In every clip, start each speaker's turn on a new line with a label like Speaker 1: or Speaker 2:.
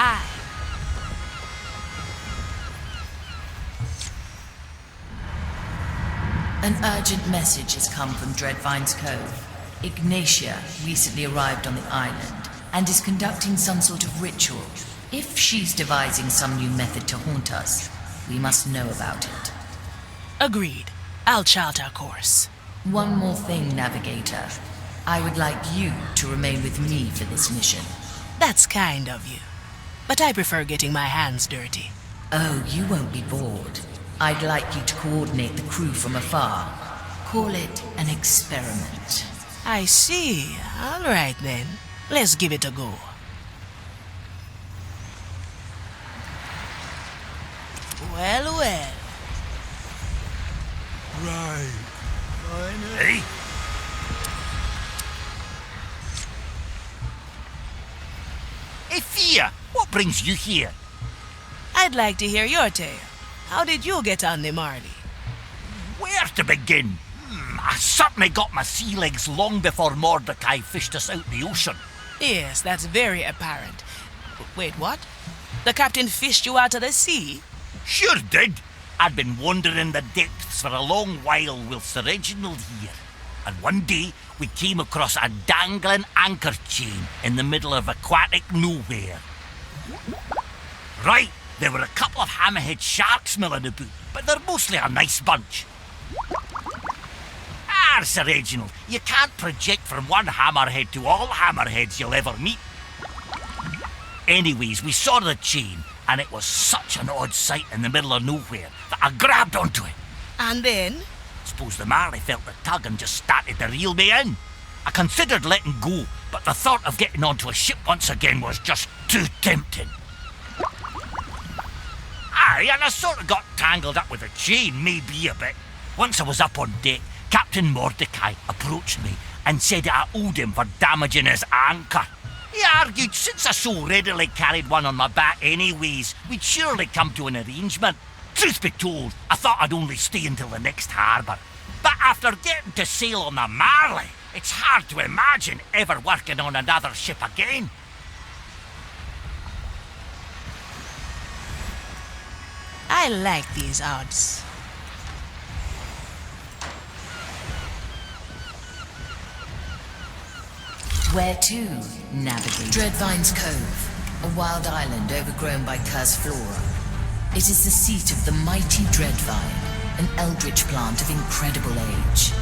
Speaker 1: Aye.
Speaker 2: An urgent message has come from Dreadvine's Cove. Ignatia recently arrived on the island and is conducting some sort of ritual. If she's devising some new method to haunt us, we must know about it.
Speaker 1: Agreed. I'll chart our course.
Speaker 2: One more thing, Navigator. I would like you to remain with me for this mission.
Speaker 1: That's kind of you. But I prefer getting my hands dirty.
Speaker 2: Oh, you won't be bored. I'd like you to coordinate the crew from afar. Call it an experiment.
Speaker 1: I see. All right then. Let's give it a go. Well, well.
Speaker 3: Right.
Speaker 4: Hey? Hey, Fia! What brings you here?
Speaker 1: I'd like to hear your tale. How did you get on the Marley?
Speaker 4: Where to begin? I certainly got my sea legs long before Mordechai fished us out the ocean.
Speaker 1: Yes, that's very apparent. Wait, what? The captain fished you out of the sea?
Speaker 4: Sure did. I'd been wandering the depths for a long while whilst Reginald here. And one day, we came across a dangling anchor chain in the middle of aquatic nowhere. Right, there were a couple of hammerhead sharks milling about, but they're mostly a nice bunch. Sir Reginald, you can't project from one hammerhead to all hammerheads you'll ever meet. Anyways, we saw the chain, and it was such an odd sight in the middle of nowhere that I grabbed onto it.
Speaker 1: And then?
Speaker 4: Suppose the Marley felt the tug and just started to reel me in. I considered letting go, but the thought of getting onto a ship once again was just too tempting. Aye, and I sort of got tangled up with the chain, maybe a bit. Once I was up on deck, Captain Mordechai approached me and said I owed him for damaging his anchor. He argued since I so readily carried one on my back anyways, we'd surely come to an arrangement. Truth be told, I thought I'd only stay until the next harbour. But after getting to sail on the Marley, it's hard to imagine ever working on another ship again.
Speaker 1: I like these odds.
Speaker 2: Where to, Navigator? Dreadvine's Cove, a wild island overgrown by cursed flora. It is the seat of the mighty Dreadvine, an eldritch plant of incredible age.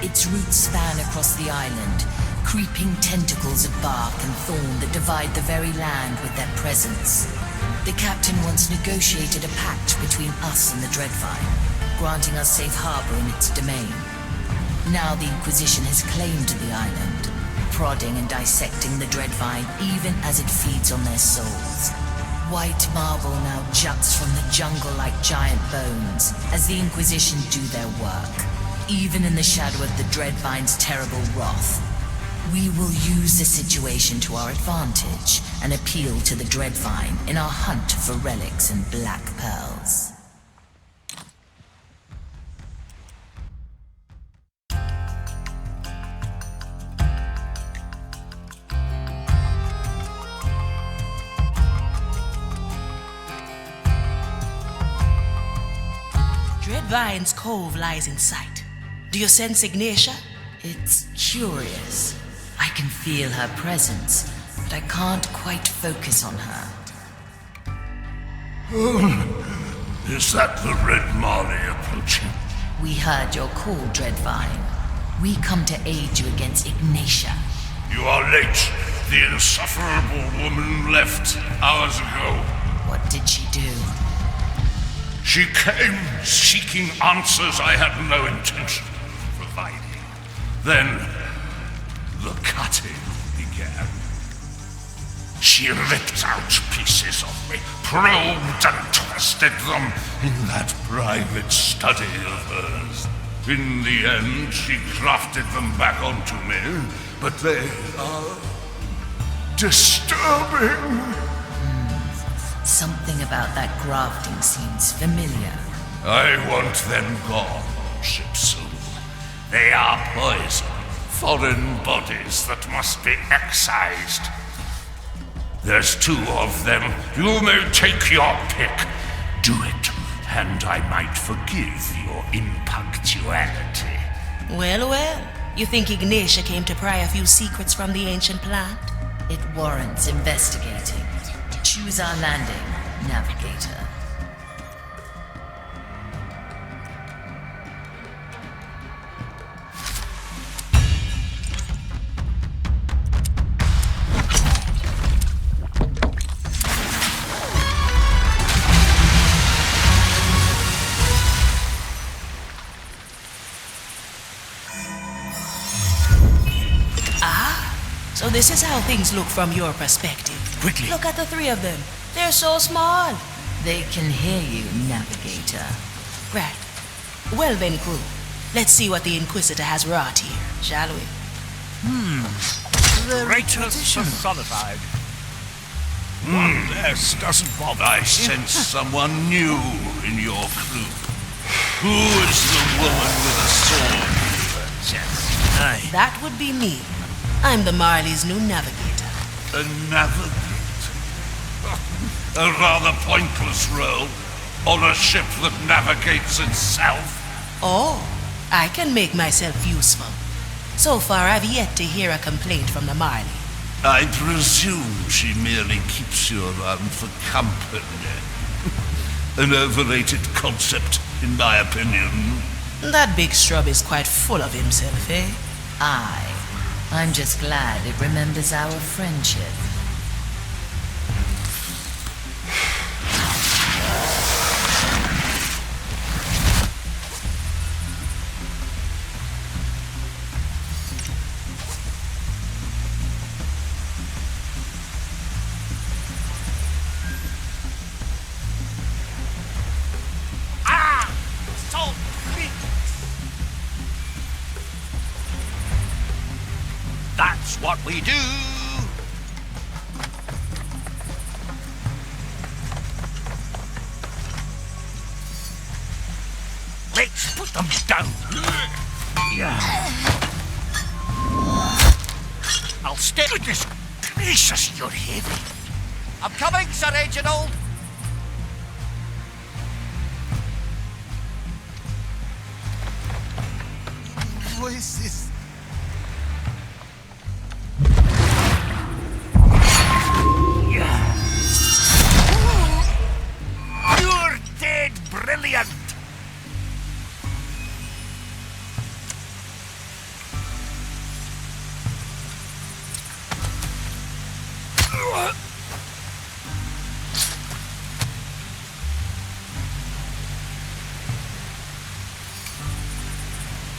Speaker 2: Its roots span across the island, creeping tentacles of bark and thorn that divide the very land with their presence. The captain once negotiated a pact between us and the Dreadvine, granting us safe harbor in its domain. Now the Inquisition has claimed the island, prodding and dissecting the Dreadvine even as it feeds on their souls. White marble now juts from the jungle like giant bones as the Inquisition do their work, even in the shadow of the Dreadvine's terrible wrath. We will use the situation to our advantage and appeal to the Dreadvine in our hunt for relics and black pearls.
Speaker 1: Dreadvine's Cove lies in sight. Do you sense Ignatia?
Speaker 2: It's curious. I can feel her presence, but I can't quite focus on her.
Speaker 3: Is that the Red Marley approaching?
Speaker 2: We heard your call, Dreadvine. We come to aid you against Ignatia.
Speaker 3: You are late. The insufferable woman left hours ago.
Speaker 2: What did she do?
Speaker 3: She came seeking answers I had no intention of providing. Then, the cutting began. She ripped out pieces of me, probed and twisted them in that private study of hers. In the end, she grafted them back onto me, but they are disturbing.
Speaker 2: Something about that grafting seems familiar.
Speaker 3: I want them gone, Shipsu. They are poison, foreign bodies that must be excised. There's 2 of them. You may take your pick. Do it, and I might forgive your impunctuality.
Speaker 1: Well, you think Ignatia came to pry a few secrets from the ancient plant?
Speaker 2: It warrants investigating. Choose our landing, navigator.
Speaker 1: So this is how things look from your perspective.
Speaker 4: Quickly.
Speaker 1: Look at the 3 of them. They're so small.
Speaker 2: They can hear you, navigator.
Speaker 1: Right. Well then, crew. Let's see what the Inquisitor has wrought here, shall we?
Speaker 4: Traitors personified.
Speaker 3: This doesn't bother. I sense someone new in your crew. Who is the woman with a sword?
Speaker 4: Aye.
Speaker 1: That would be me. I'm the Marley's new navigator.
Speaker 3: A navigator? A rather pointless role on a ship that navigates itself.
Speaker 1: Oh, I can make myself useful. So far, I've yet to hear a complaint from the Marley.
Speaker 3: I presume she merely keeps you around for company. An overrated concept, in my opinion.
Speaker 1: That big scrub is quite full of himself, eh?
Speaker 2: Aye. I'm just glad it remembers our friendship.
Speaker 4: So big. That's what we do. Let's put them down. I'll stay with this. Gracious, you're heavy. I'm coming, Sir Reginald. What is this? You're dead brilliant.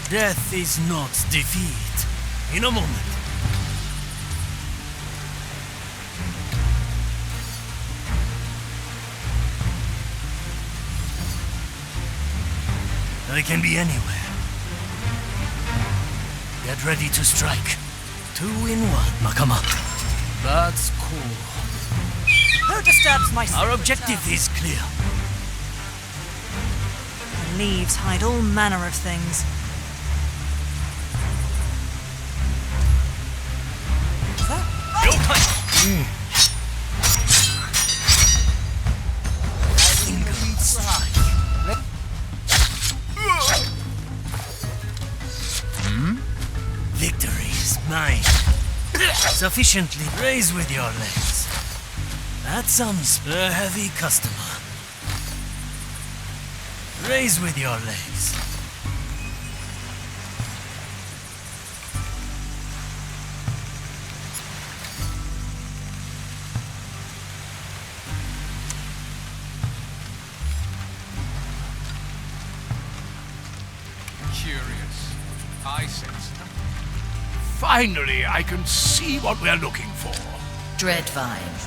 Speaker 5: Death is not defeat. In a moment. I can be anywhere. Get ready to strike. 2 in 1, Nakama. That's cool.
Speaker 6: Who disturbs my
Speaker 5: Our objective is clear.
Speaker 6: Leaves hide all manner of things.
Speaker 5: Single strike. Victory is mine. Sufficiently raise with your legs. That sounds a heavy customer. Raise with your legs.
Speaker 3: Curious. I sense them. Finally, I can see what we're looking for.
Speaker 2: Dreadvine,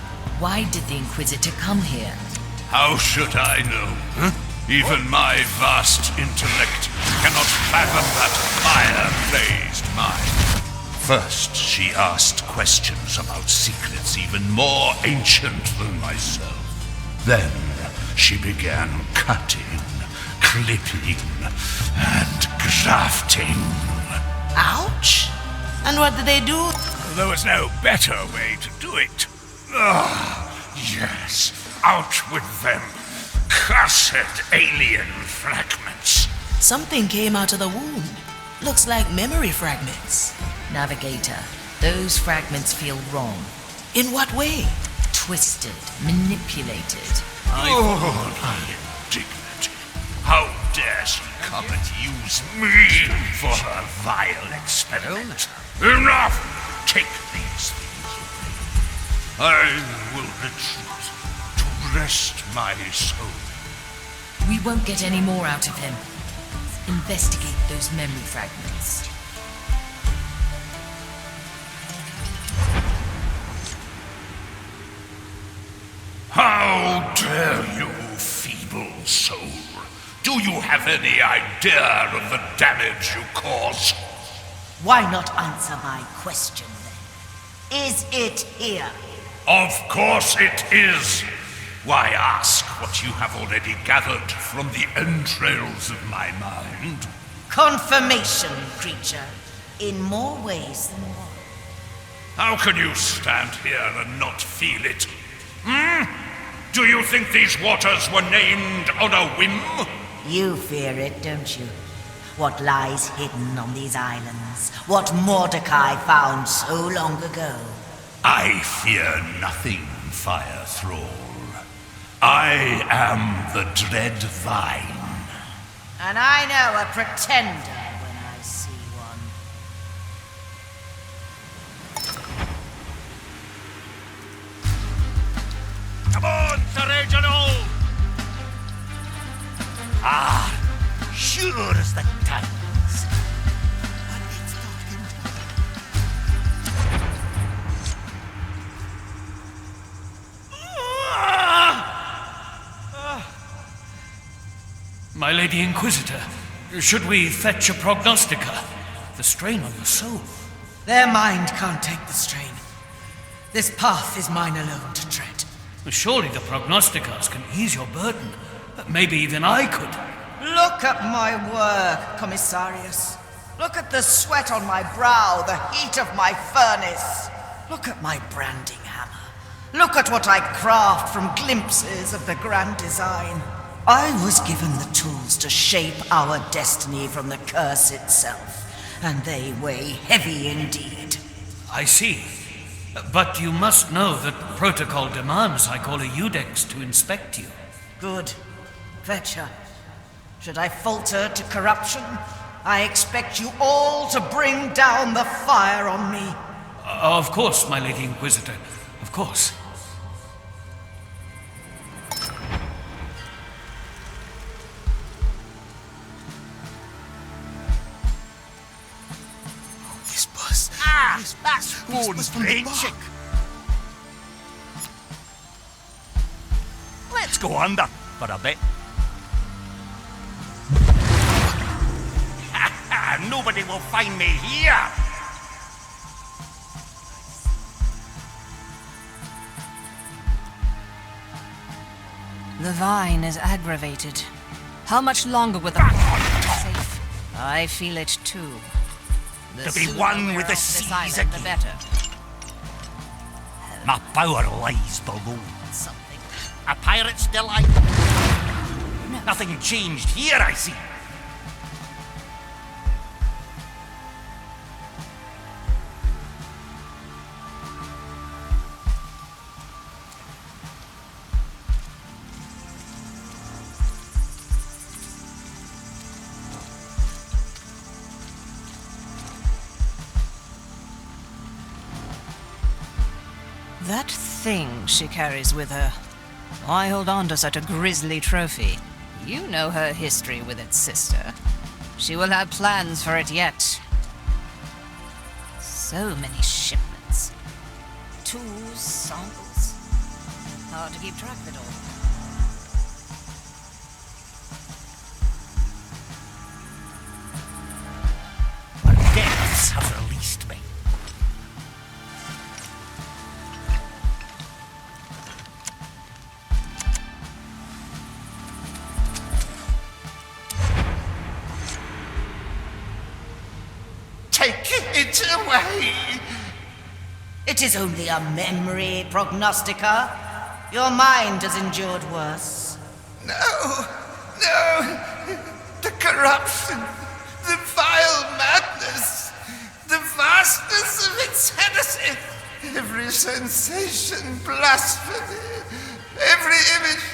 Speaker 2: why did the Inquisitor come here?
Speaker 3: How should I know? Even my vast intellect cannot fathom that fire-blazed mind. First, she asked questions about secrets even more ancient than myself. Then, she began cutting, clipping, and grafting.
Speaker 1: Ouch! And what did they do?
Speaker 3: There was no better way to do it. Yes, out with them. Cursed alien fragments.
Speaker 1: Something came out of the wound. Looks like memory fragments.
Speaker 2: Navigator, those fragments feel wrong.
Speaker 1: In what way?
Speaker 2: Twisted, manipulated.
Speaker 3: Indignity. How dare she come and use me for her vile experiment? Enough! Take these things away. I will retreat to rest my soul.
Speaker 2: We won't get any more out of him. Investigate those memory fragments.
Speaker 3: How dare you, feeble soul? Do you have any idea of the damage you cause?
Speaker 7: Why not answer my question then? Is it here?
Speaker 3: Of course it is. Why ask what you have already gathered from the entrails of my mind?
Speaker 7: Confirmation, creature. In more ways than one.
Speaker 3: How can you stand here and not feel it? Do you think these waters were named on a whim?
Speaker 7: You fear it, don't you? What lies hidden on these islands? What Mordechai found so long ago?
Speaker 3: I fear nothing, Fire Thrall. I am the Dread Vine.
Speaker 7: And I know a pretender when I see one.
Speaker 4: Come on, Sir Reginald! Sure as the times.
Speaker 5: My Lady Inquisitor, should we fetch a prognostica? The strain on your soul.
Speaker 1: Their mind can't take the strain. This path is mine alone to tread.
Speaker 5: Surely the prognosticas can ease your burden. Maybe even I could.
Speaker 7: Look at my work, Commissarius. Look at the sweat on my brow, the heat of my furnace. Look at my branding hammer. Look at what I craft from glimpses of the grand design. I was given the tools to shape our destiny from the curse itself, and they weigh heavy indeed.
Speaker 5: I see. But you must know that protocol demands I call a Eudex to inspect you.
Speaker 7: Good. Fetch her. Should I falter to corruption, I expect you all to bring down the fire on me.
Speaker 5: Of course, my Lady Inquisitor. Of course.
Speaker 4: That's bone-wrenching. Let's go under for a bit. Nobody will find me here.
Speaker 6: The vine is aggravated. How much longer will the safe? I feel it too. The
Speaker 4: To be
Speaker 6: sooner
Speaker 4: one
Speaker 6: we're
Speaker 4: with the
Speaker 6: off this
Speaker 4: seas
Speaker 6: island, the
Speaker 4: again.
Speaker 6: better.
Speaker 4: My power lies below.
Speaker 6: Something.
Speaker 4: A pirate's delight. Nothing changed here, I see.
Speaker 6: That thing she carries with her. Why hold on to such a grisly trophy? You know her history with its sister. She will have plans for it yet. So many shipments. Tools, samples. Hard to keep track of it all.
Speaker 4: The depths have released me.
Speaker 3: Take it away!
Speaker 7: It is only a memory, prognostica. Your mind has endured worse.
Speaker 8: No, no. The corruption, the vile madness, the vastness of its heresy. Every sensation, blasphemy. Every image,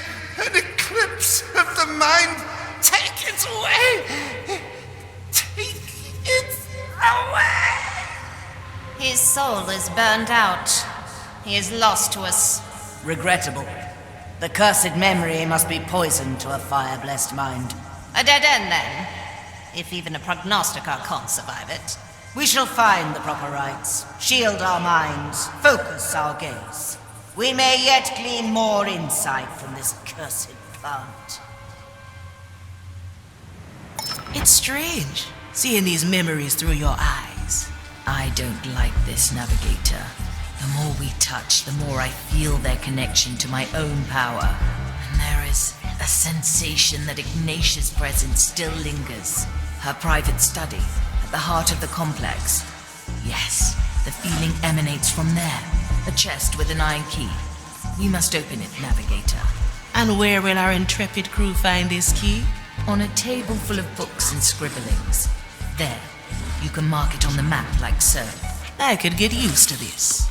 Speaker 8: an eclipse of the mind. Take it away. Take it away.
Speaker 6: His soul is burned out. He is lost to us.
Speaker 7: Regrettable. The cursed memory must be poisoned to a fire-blessed mind.
Speaker 6: A dead end, then. If even a prognostica can't survive it.
Speaker 7: We shall find the proper rites, shield our minds, focus our gaze. We may yet glean more insight from this cursed plant.
Speaker 1: It's strange, seeing these memories through your eyes.
Speaker 2: I don't like this, Navigator. The more we touch, the more I feel their connection to my own power. And there is a sensation that Ignatia's presence still lingers. Her private study, at the heart of the complex. Yes, the feeling emanates from there. A chest with an iron key. We must open it, Navigator.
Speaker 1: And where will our intrepid crew find this key?
Speaker 2: On a table full of books and scribblings. There, you can mark it on the map like so.
Speaker 1: I could get used to this.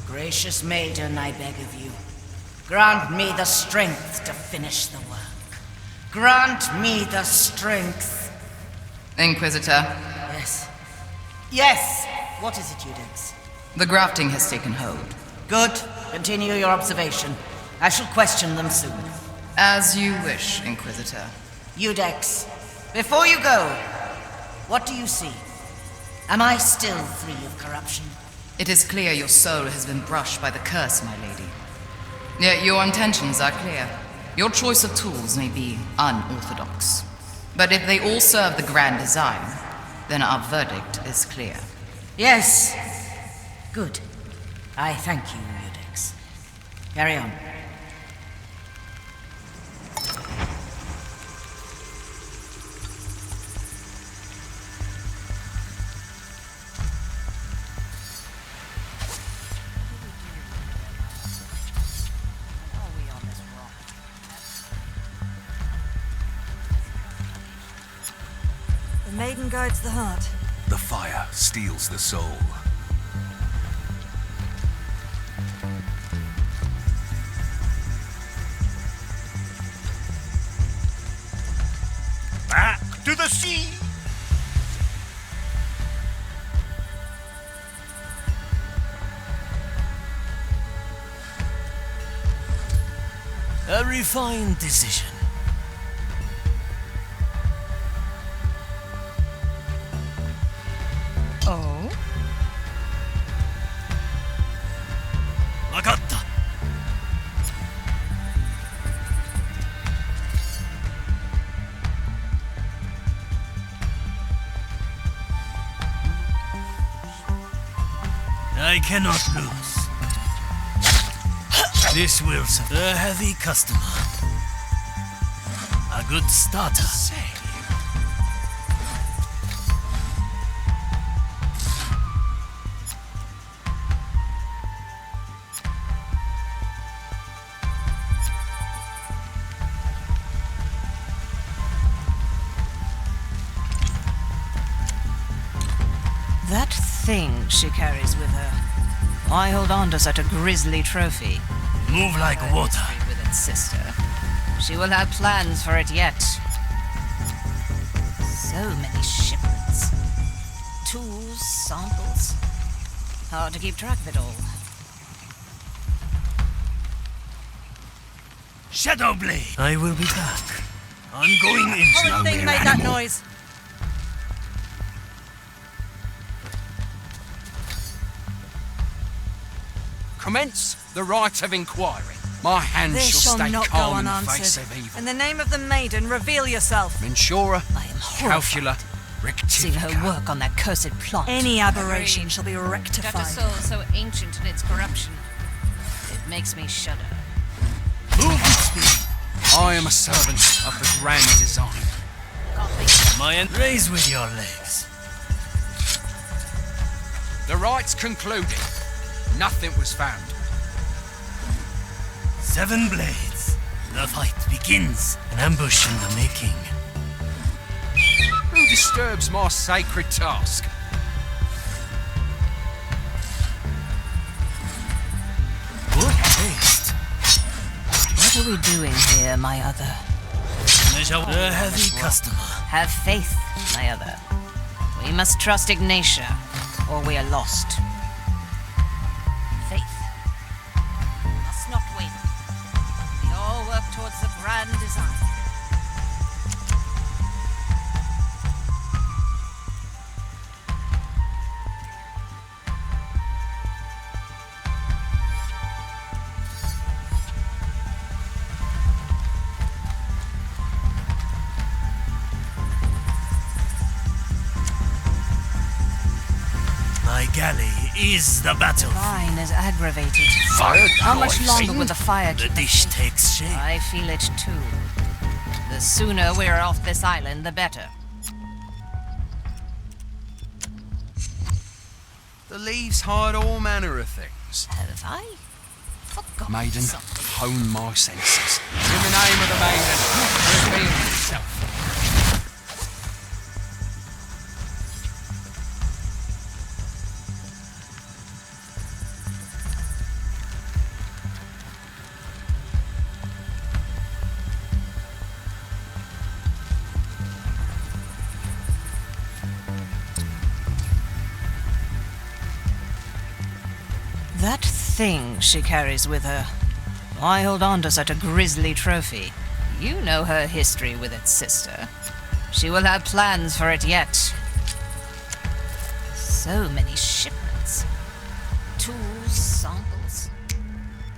Speaker 7: Gracious maiden, I beg of you, grant me the strength to finish the work. Grant me the strength.
Speaker 9: Inquisitor,
Speaker 7: Yes. Yes! What is it, Eudex?
Speaker 9: the grafting has taken hold.
Speaker 7: Good. Continue your observation. I shall question them soon.
Speaker 9: As you wish, Inquisitor.
Speaker 7: Eudex, before you go, what do you see? Am I still free of corruption?
Speaker 9: It is clear your soul has been brushed by the curse, my lady. Yet your intentions are clear. Your choice of tools may be unorthodox. But if they all serve the grand design, then our verdict is clear.
Speaker 7: Yes. Good. I thank you, Eudex. Carry on.
Speaker 10: The maiden guides the heart.
Speaker 3: The fire steals the soul.
Speaker 4: Back to the sea!
Speaker 5: A refined decision.
Speaker 6: Oh?
Speaker 5: Wakatta. I cannot lose. This will serve a heavy customer. A good starter.
Speaker 6: That thing she carries with her. Why hold on to such a grisly trophy?
Speaker 5: Move like water.
Speaker 6: History with its sister. She will have plans for it yet. So many shipments. Tools, samples. Hard to keep track of it all.
Speaker 5: Shadowblade! I will be back. I'm going into
Speaker 10: Horrid thing made that noise.
Speaker 11: Commence the rite of inquiry. My hands
Speaker 10: This
Speaker 11: shall
Speaker 10: shall
Speaker 11: stay
Speaker 10: not go
Speaker 11: calm in the face
Speaker 10: unanswered.
Speaker 11: of evil.
Speaker 10: In the name of the maiden, reveal yourself.
Speaker 11: Mensura,
Speaker 6: I am horrified.
Speaker 11: calcula,
Speaker 6: See her
Speaker 11: rectifica.
Speaker 6: work on that cursed plot.
Speaker 10: Any aberration shall be
Speaker 6: Got a
Speaker 10: rectified.
Speaker 6: soul so ancient in its corruption. It makes me shudder.
Speaker 5: Move with speed.
Speaker 11: I am a servant of the grand design.
Speaker 5: Raise with your legs.
Speaker 11: The rite's concluded. Nothing was found.
Speaker 5: 7 blades. The fight begins. An ambush in the making.
Speaker 11: Who disturbs my sacred task?
Speaker 5: Good taste.
Speaker 6: What are we doing here, my other?
Speaker 5: A heavy customer.
Speaker 6: Have faith, my other. We must trust Ignatia, or we are lost. Faith. Must not waver. We all work towards the grand design.
Speaker 5: My galley is the battle.
Speaker 6: Fine is aggravated.
Speaker 3: Fire
Speaker 6: How much
Speaker 3: noise.
Speaker 6: longer will the fire
Speaker 5: The
Speaker 6: keep us
Speaker 5: dish
Speaker 6: safe?
Speaker 5: takes shape.
Speaker 6: I feel it too. The sooner we're off this island, the better.
Speaker 11: The leaves hide all manner of things.
Speaker 6: Have I forgotten
Speaker 11: Maiden,
Speaker 6: something?
Speaker 11: hone my senses. In the name of the maiden, reveal yourself.
Speaker 6: That thing she carries with her. Why hold on to such a grisly trophy? You know her history with its sister. She will have plans for it yet. So many shipments. Tools, samples.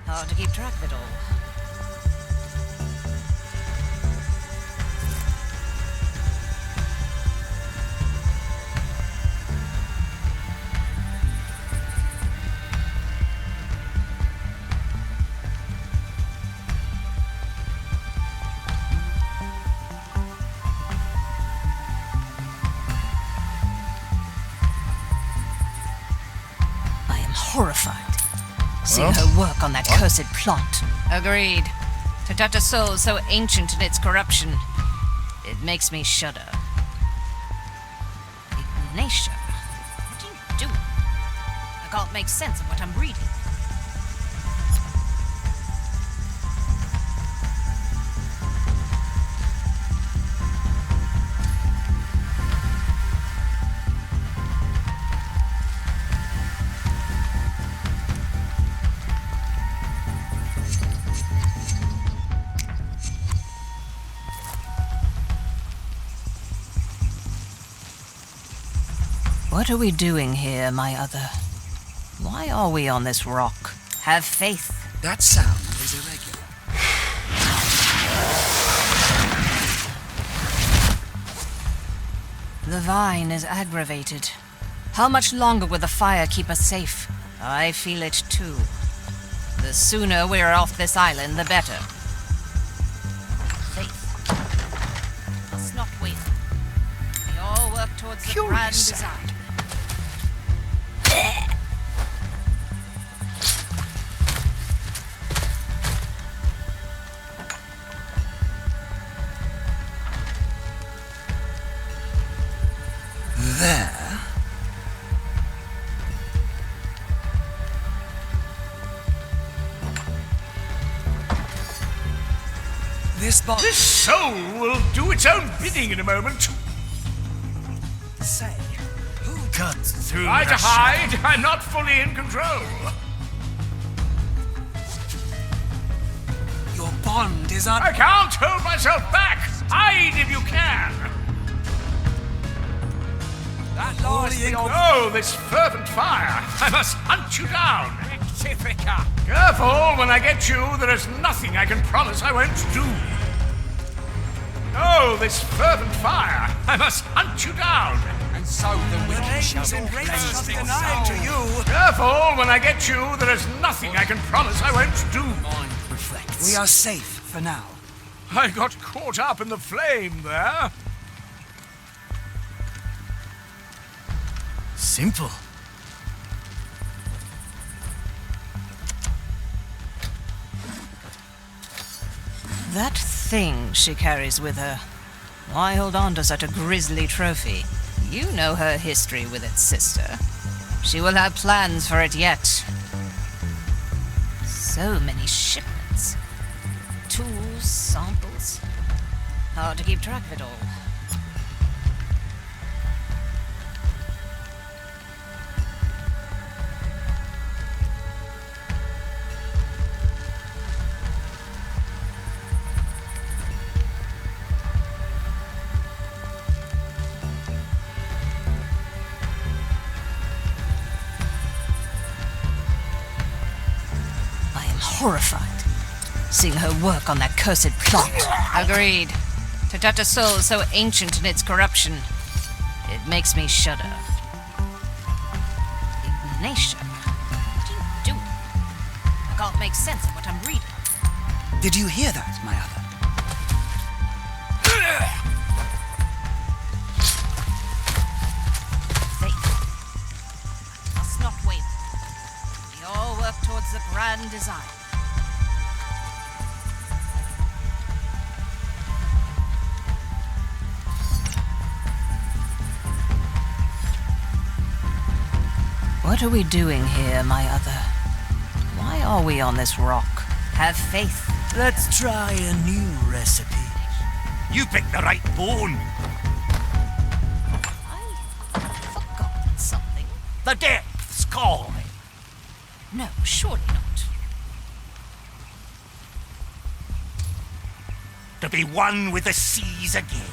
Speaker 6: Hard to keep track of it all. I am horrified. Seeing her work on that cursed plot. Agreed. To touch a soul so ancient in its corruption, it makes me shudder. Ignatia, what are you doing? I can't make sense of what I'm reading. What are we doing here, my other? Why are we on this rock? Have faith.
Speaker 11: That sound is irregular.
Speaker 6: The vine is aggravated. How much longer will the fire keep us safe? I feel it too. The sooner we're off this island, the better. Faith. Must not waver. We all work towards the grand
Speaker 11: Curious
Speaker 6: design.
Speaker 11: sound.
Speaker 8: There.
Speaker 11: This box.
Speaker 3: This soul will do its own bidding in a moment.
Speaker 5: Say, who cut through
Speaker 3: Try
Speaker 5: the
Speaker 3: to hide. I'm not fully in control.
Speaker 5: Your
Speaker 11: bond is
Speaker 3: I can't hold myself back! Hide if you can!
Speaker 11: That lies beyond...
Speaker 3: Oh, this fervent fire! I must hunt you down!
Speaker 11: Rectifica.
Speaker 3: Careful, when I get you, there is nothing I can promise I won't do. Oh, this fervent fire! I must hunt you down!
Speaker 11: And so the wicked shall be
Speaker 5: Grace
Speaker 11: cleansed
Speaker 5: is
Speaker 11: in
Speaker 5: denied to
Speaker 11: soul.
Speaker 5: you.
Speaker 3: Careful, when I get you, there is nothing I can promise I won't do.
Speaker 11: Mind reflects.
Speaker 5: We are safe for now.
Speaker 3: I got caught up in the flame there.
Speaker 5: Simple.
Speaker 6: That thing she carries with her. Why hold on to such a grisly trophy? You know her history with its sister. She will have plans for it yet. So many shipments. Tools, samples. Hard to keep track of it all. Horrified, seeing her work on that cursed plot. Agreed. To touch a soul so ancient in its corruption, it makes me shudder. Ignatia, what are you doing? I can't make sense of what I'm reading.
Speaker 5: Did you hear that, my other?
Speaker 6: Faith must not waver. We all work towards the grand design. What are we doing here, my other? Why are we on this rock? Have faith.
Speaker 5: Let's try a new recipe.
Speaker 4: You picked the right bone.
Speaker 6: I've forgotten something.
Speaker 4: The depths call me.
Speaker 6: No, surely not.
Speaker 4: To be one with the seas again.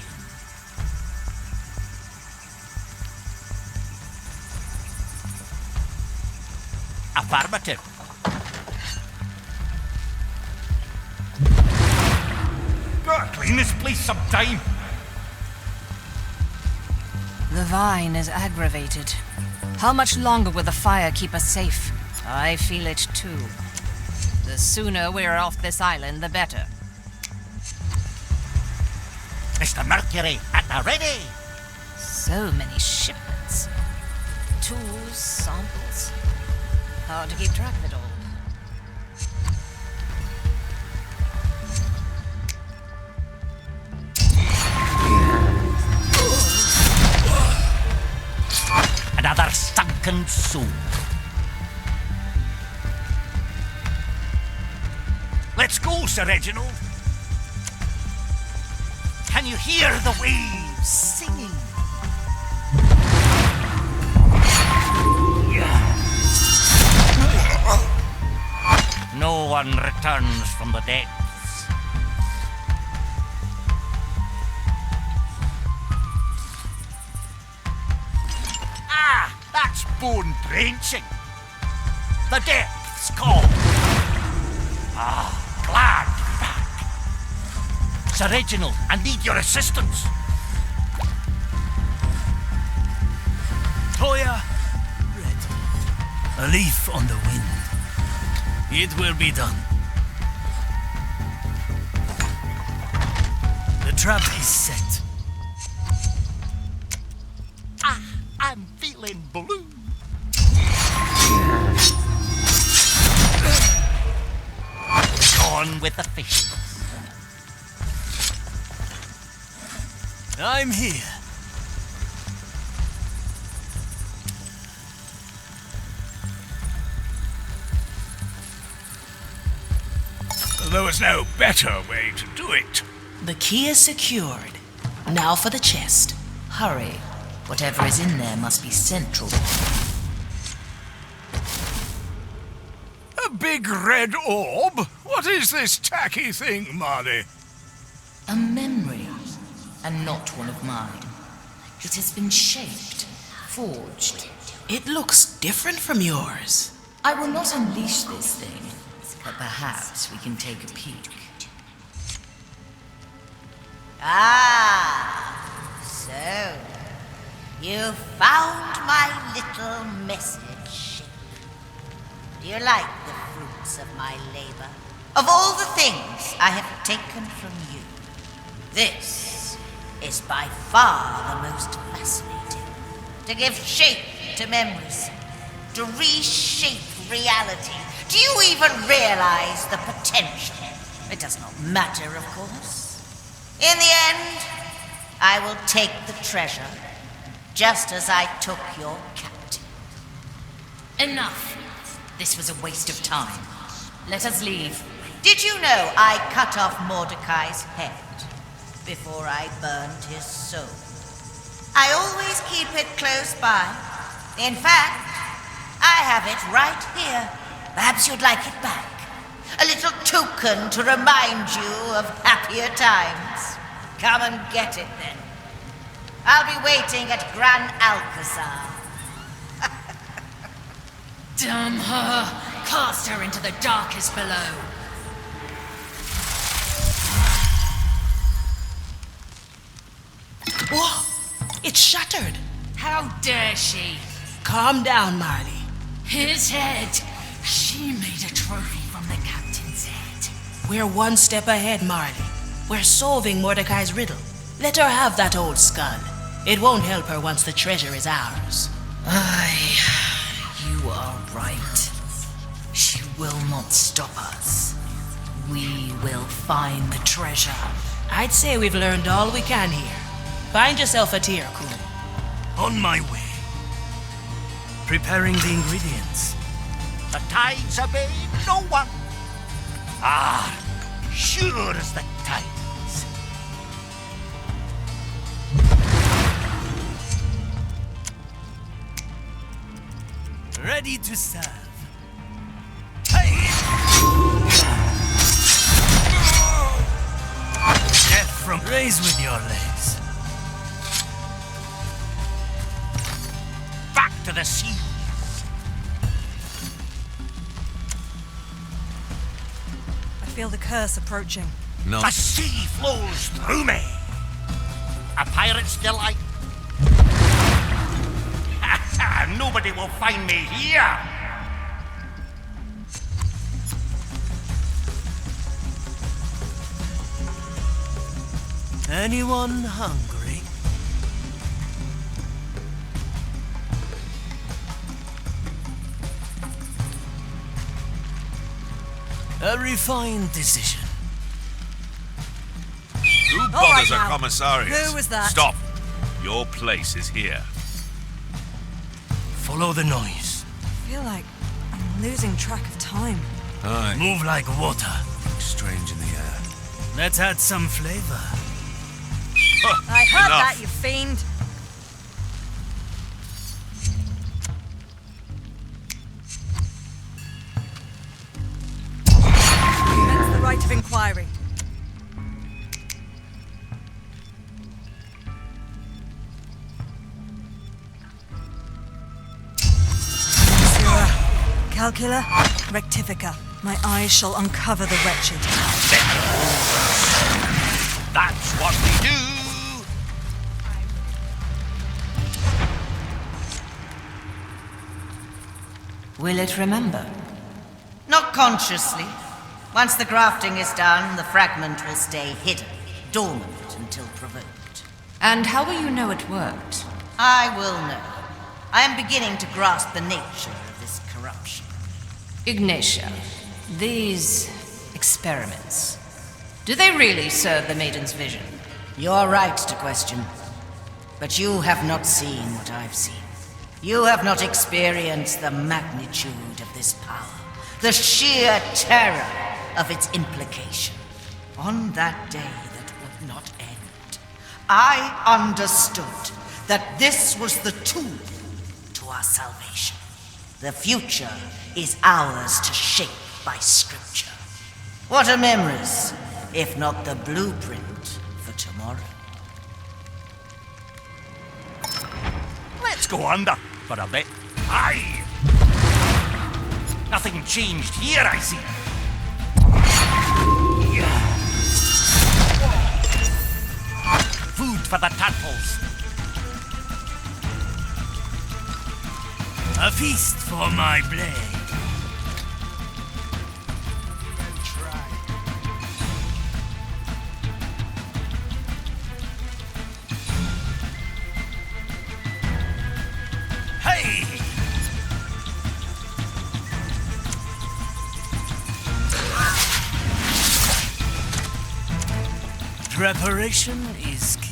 Speaker 4: Affirmative. Gotta clean this place sometime.
Speaker 6: The vine is aggravated. How much longer will the fire keep us safe? I feel it too. The sooner we're off this island, the better.
Speaker 4: Mr. Mercury, at the ready.
Speaker 6: So many shipments. Tools, samples. Hard to keep track of it all.
Speaker 4: Another sunken soul. Let's go, Sir Reginald. Can you hear the waves singing? No one returns from the depths. Ah, that's bone drenching. The depths call. Ah, glad to be back. Sir Reginald, I need your assistance.
Speaker 5: Toya, ready. A leaf on the wind. It will be done. The trap is set.
Speaker 4: Ah, I'm feeling blue. Gone with the fishes.
Speaker 5: I'm here.
Speaker 3: There was no better way to do it.
Speaker 1: The key is secured. Now for the chest.
Speaker 2: Hurry. Whatever is in there must be central.
Speaker 3: A big red orb? What is this tacky thing, Marley?
Speaker 2: A memory, and not one of mine. It has been shaped, forged.
Speaker 1: It looks different from yours.
Speaker 2: I will not unleash this thing, but perhaps we can take a peek.
Speaker 7: Ah, so you found my little message. Do you like the fruits of my labor? Of all the things I have taken from you, this is by far the most fascinating. To give shape to memories, to reshape reality. Do you even realize the potential? It does not matter, of course. In the end, I will take the treasure, just as I took your captain.
Speaker 2: Enough. This was a waste of time. Let us leave.
Speaker 7: Did you know I cut off Mordechai's head before I burned his soul? I always keep it close by. In fact, I have it right here. Perhaps you'd like it back. A little token to remind you of happier times. Come and get it then. I'll be waiting at Gran Alcazar.
Speaker 2: Damn her! Cast her into the darkest below.
Speaker 1: Whoa! It's shattered.
Speaker 2: How dare she?
Speaker 1: Calm down, Marley.
Speaker 2: His head. She made a trophy from the captain's head.
Speaker 1: We're one step ahead, Marley. We're solving Mordecai's riddle. Let her have that old skull. It won't help her once the treasure is ours.
Speaker 2: You are right. She will not stop us. We will find the treasure.
Speaker 1: I'd say we've learned all we can here. Find yourself a tier, Cool.
Speaker 5: On my way. Preparing the ingredients.
Speaker 4: The tides obey no one. Sure as the tides.
Speaker 5: Ready to serve. Hey! Death from raise with your legs.
Speaker 4: Back to the sea.
Speaker 10: I feel the curse approaching.
Speaker 11: No.
Speaker 4: The sea flows through me. A pirate's delight. Nobody will find me here.
Speaker 5: Anyone hungry? A refined decision.
Speaker 11: Who
Speaker 10: All right
Speaker 11: bothers a
Speaker 10: now.
Speaker 11: commissarius?
Speaker 10: Who was that?
Speaker 11: Stop. Your place is here.
Speaker 5: Follow the noise.
Speaker 10: I feel like I'm losing track of time.
Speaker 11: Aye.
Speaker 5: Move like water.
Speaker 11: Strange in the air.
Speaker 5: Let's add some flavor.
Speaker 10: I heard
Speaker 11: Enough.
Speaker 10: that, you fiend. Commence the right of inquiry. Calcula, rectifica. My eyes shall uncover the wretched.
Speaker 4: That's what we do.
Speaker 2: Will it remember?
Speaker 7: Not consciously. Once the grafting is done, the fragment will stay hidden, dormant until provoked.
Speaker 2: And how will you know it worked?
Speaker 7: I will know. I am beginning to grasp the nature of this corruption.
Speaker 2: Ignatia, these experiments, do they really serve the Maiden's vision?
Speaker 7: You're right to question. But you have not seen what I've seen. You have not experienced the magnitude of this power, the sheer terror of its implication. On that day that would not end, I understood that this was the tool to our salvation. The future is ours to shape by scripture. What are memories, if not the blueprint for tomorrow?
Speaker 4: Let's go under for a bit. Aye! Nothing changed here, I see. Food for the turtles.
Speaker 5: A feast for my blade.
Speaker 4: Hey!
Speaker 5: Preparation is key.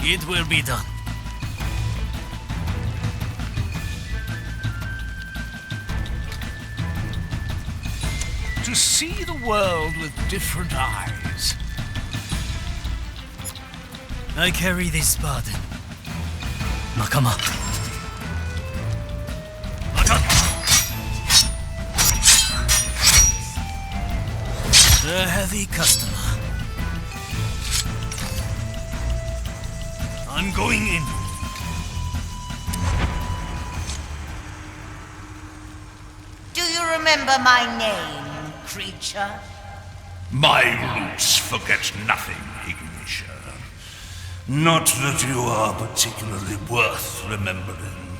Speaker 5: It will be done. To see the world with different eyes. I carry this burden. Nakama. A heavy customer. I'm going in.
Speaker 7: Do you remember my name, creature?
Speaker 3: My roots forget nothing, Inquisition. Not that you are particularly worth remembering.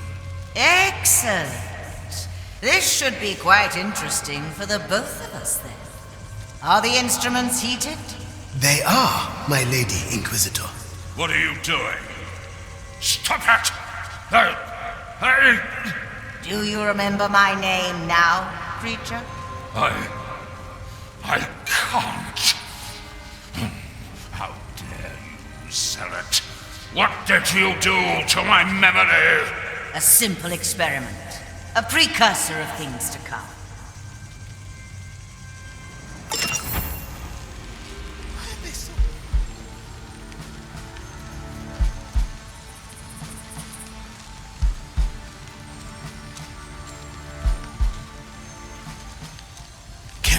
Speaker 7: Excellent. This should be quite interesting for the both of us then. Are the instruments heated?
Speaker 8: They are, my lady Inquisitor.
Speaker 3: What are you doing? Stop it! Hey!
Speaker 7: Do you remember my name now, creature?
Speaker 3: I can't. How dare you sell it? What did you do to my memory?
Speaker 7: A simple experiment. A precursor of things to come.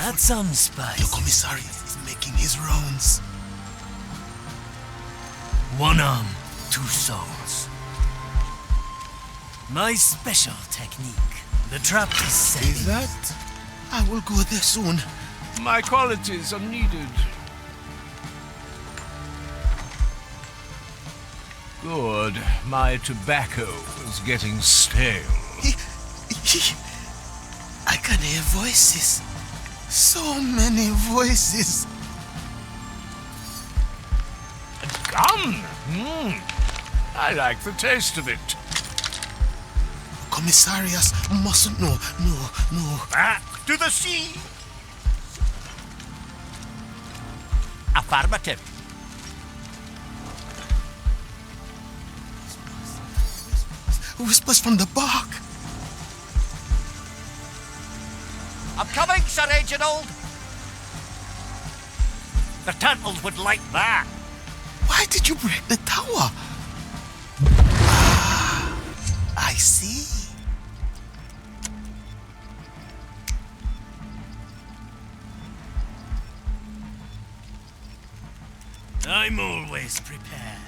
Speaker 5: That's some spice.
Speaker 8: The commissariat is making his rounds.
Speaker 5: One arm, two souls. My special technique. The trap is set.
Speaker 8: Is that? I will go there soon.
Speaker 11: My qualities are needed. Good. My tobacco is getting stale.
Speaker 8: I can hear voices. So many voices.
Speaker 11: Gum! I like the taste of it.
Speaker 8: Commissarius mustn't know. No.
Speaker 4: Back to the sea! Affirmative.
Speaker 8: Whispers from the bark.
Speaker 4: I'm coming, Sir Reginald! The turtles would like that.
Speaker 8: Why did you break the tower? Ah, I see.
Speaker 5: I'm always prepared.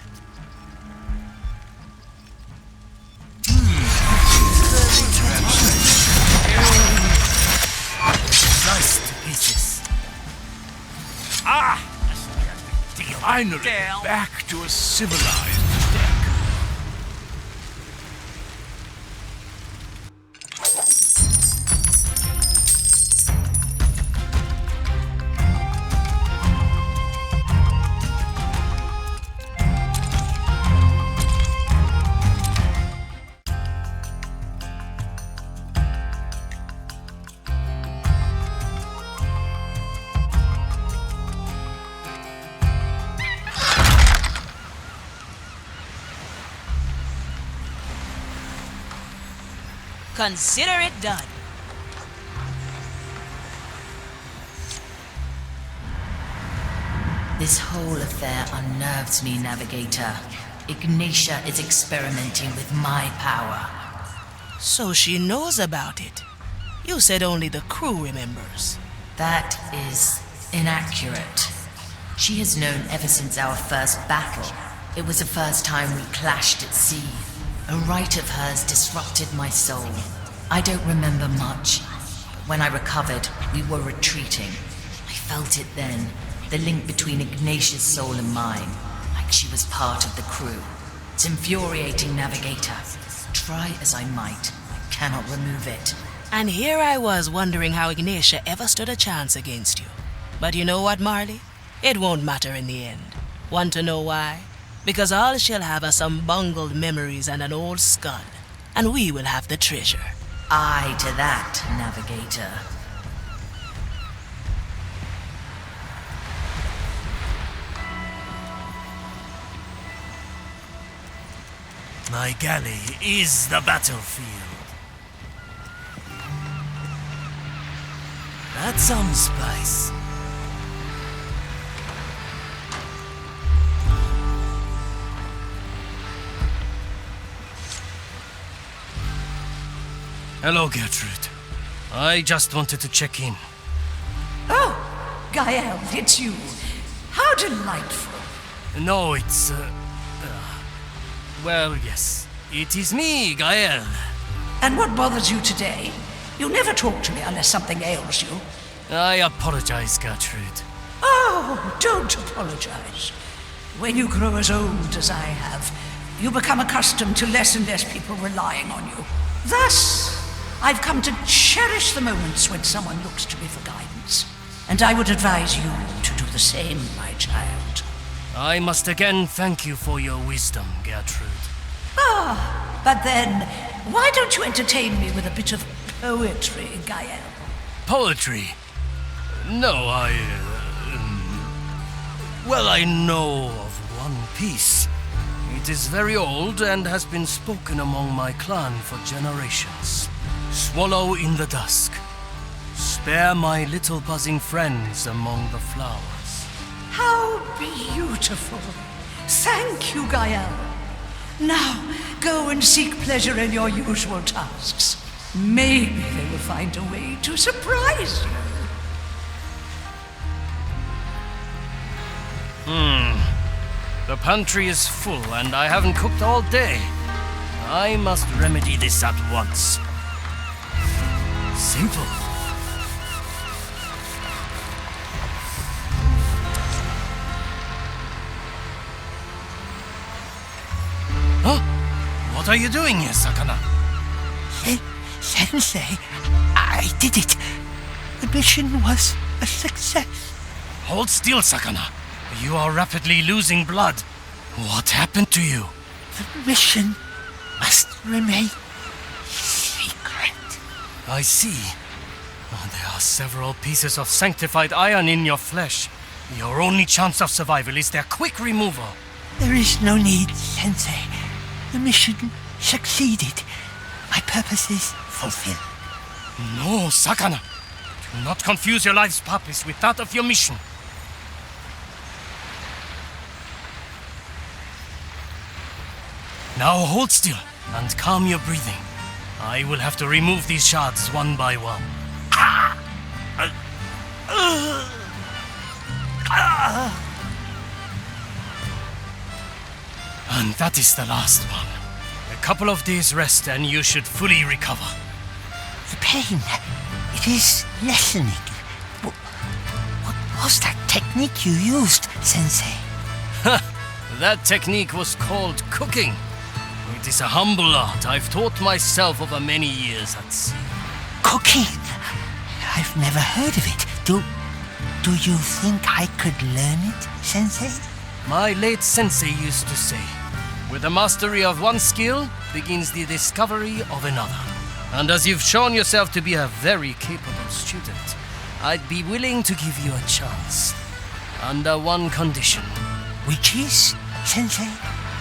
Speaker 5: Sliced to pieces.
Speaker 4: Ah! This will be a big deal.
Speaker 11: Finally,
Speaker 4: Dale.
Speaker 11: back to a civilized deck.
Speaker 1: Consider it done.
Speaker 2: This whole affair unnerves me, Navigator. Ignatia is experimenting with my power.
Speaker 1: So she knows about it. You said only the crew remembers.
Speaker 2: That is inaccurate. She has known ever since our first battle. It was the first time we clashed at sea. A rite of hers disrupted my soul. I don't remember much, but when I recovered, we were retreating. I felt it then, the link between Ignatia's soul and mine, like she was part of the crew. It's infuriating, Navigator. Try as I might, I cannot remove it.
Speaker 1: And here I was wondering how Ignatia ever stood a chance against you. But you know what, Marley? It won't matter in the end. Want to know why? Because all she'll have are some bungled memories and an old skull. And we will have the treasure.
Speaker 2: Aye to that, Navigator.
Speaker 5: My galley is the battlefield. That's some spice. Hello, Gertrude. I just wanted to check in.
Speaker 12: Oh, Gael, it's you. How delightful.
Speaker 5: No, it's, well, yes. It is me, Gael.
Speaker 12: And what bothers you today? You never talk to me unless something ails you.
Speaker 5: I apologize, Gertrude.
Speaker 12: Oh, don't apologize. When you grow as old as I have, you become accustomed to less and less people relying on you. Thus, I've come to cherish the moments when someone looks to me for guidance. And I would advise you to do the same, my child.
Speaker 5: I must again thank you for your wisdom, Gertrude.
Speaker 12: Ah, but then, why don't you entertain me with a bit of poetry, Gael?
Speaker 5: Poetry? No, well, I know of one piece. It is very old and has been spoken among my clan for generations. Swallow in the dusk. Spare my little buzzing friends among the flowers.
Speaker 12: How beautiful. Thank you, Gael. Now, go and seek pleasure in your usual tasks. Maybe they will find a way to surprise you.
Speaker 5: The pantry is full and I haven't cooked all day. I must remedy this at once. Simple. Huh? What are you doing here, Sakana?
Speaker 13: Sensei, I did it. The mission was a success.
Speaker 5: Hold still, Sakana. You are rapidly losing blood. What happened to you?
Speaker 13: The mission must remain secret.
Speaker 5: I see. There are several pieces of sanctified iron in your flesh. Your only chance of survival is their quick removal.
Speaker 13: There is no need, Sensei. The mission succeeded. My purpose is fulfilled.
Speaker 5: No, Sakana. Do not confuse your life's purpose with that of your mission. Now hold still and calm your breathing. I will have to remove these shards one by one. And that is the last one. A couple of days rest and you should fully recover.
Speaker 13: The pain, it is lessening. What was that technique you used, Sensei?
Speaker 5: That technique was called cooking. It is a humble art I've taught myself over many years at sea.
Speaker 13: Cooking? I've never heard of it. Do you think I could learn it, Sensei?
Speaker 5: My late sensei used to say, with the mastery of one skill begins the discovery of another. And as you've shown yourself to be a very capable student, I'd be willing to give you a chance. Under one condition.
Speaker 13: Which is, Sensei?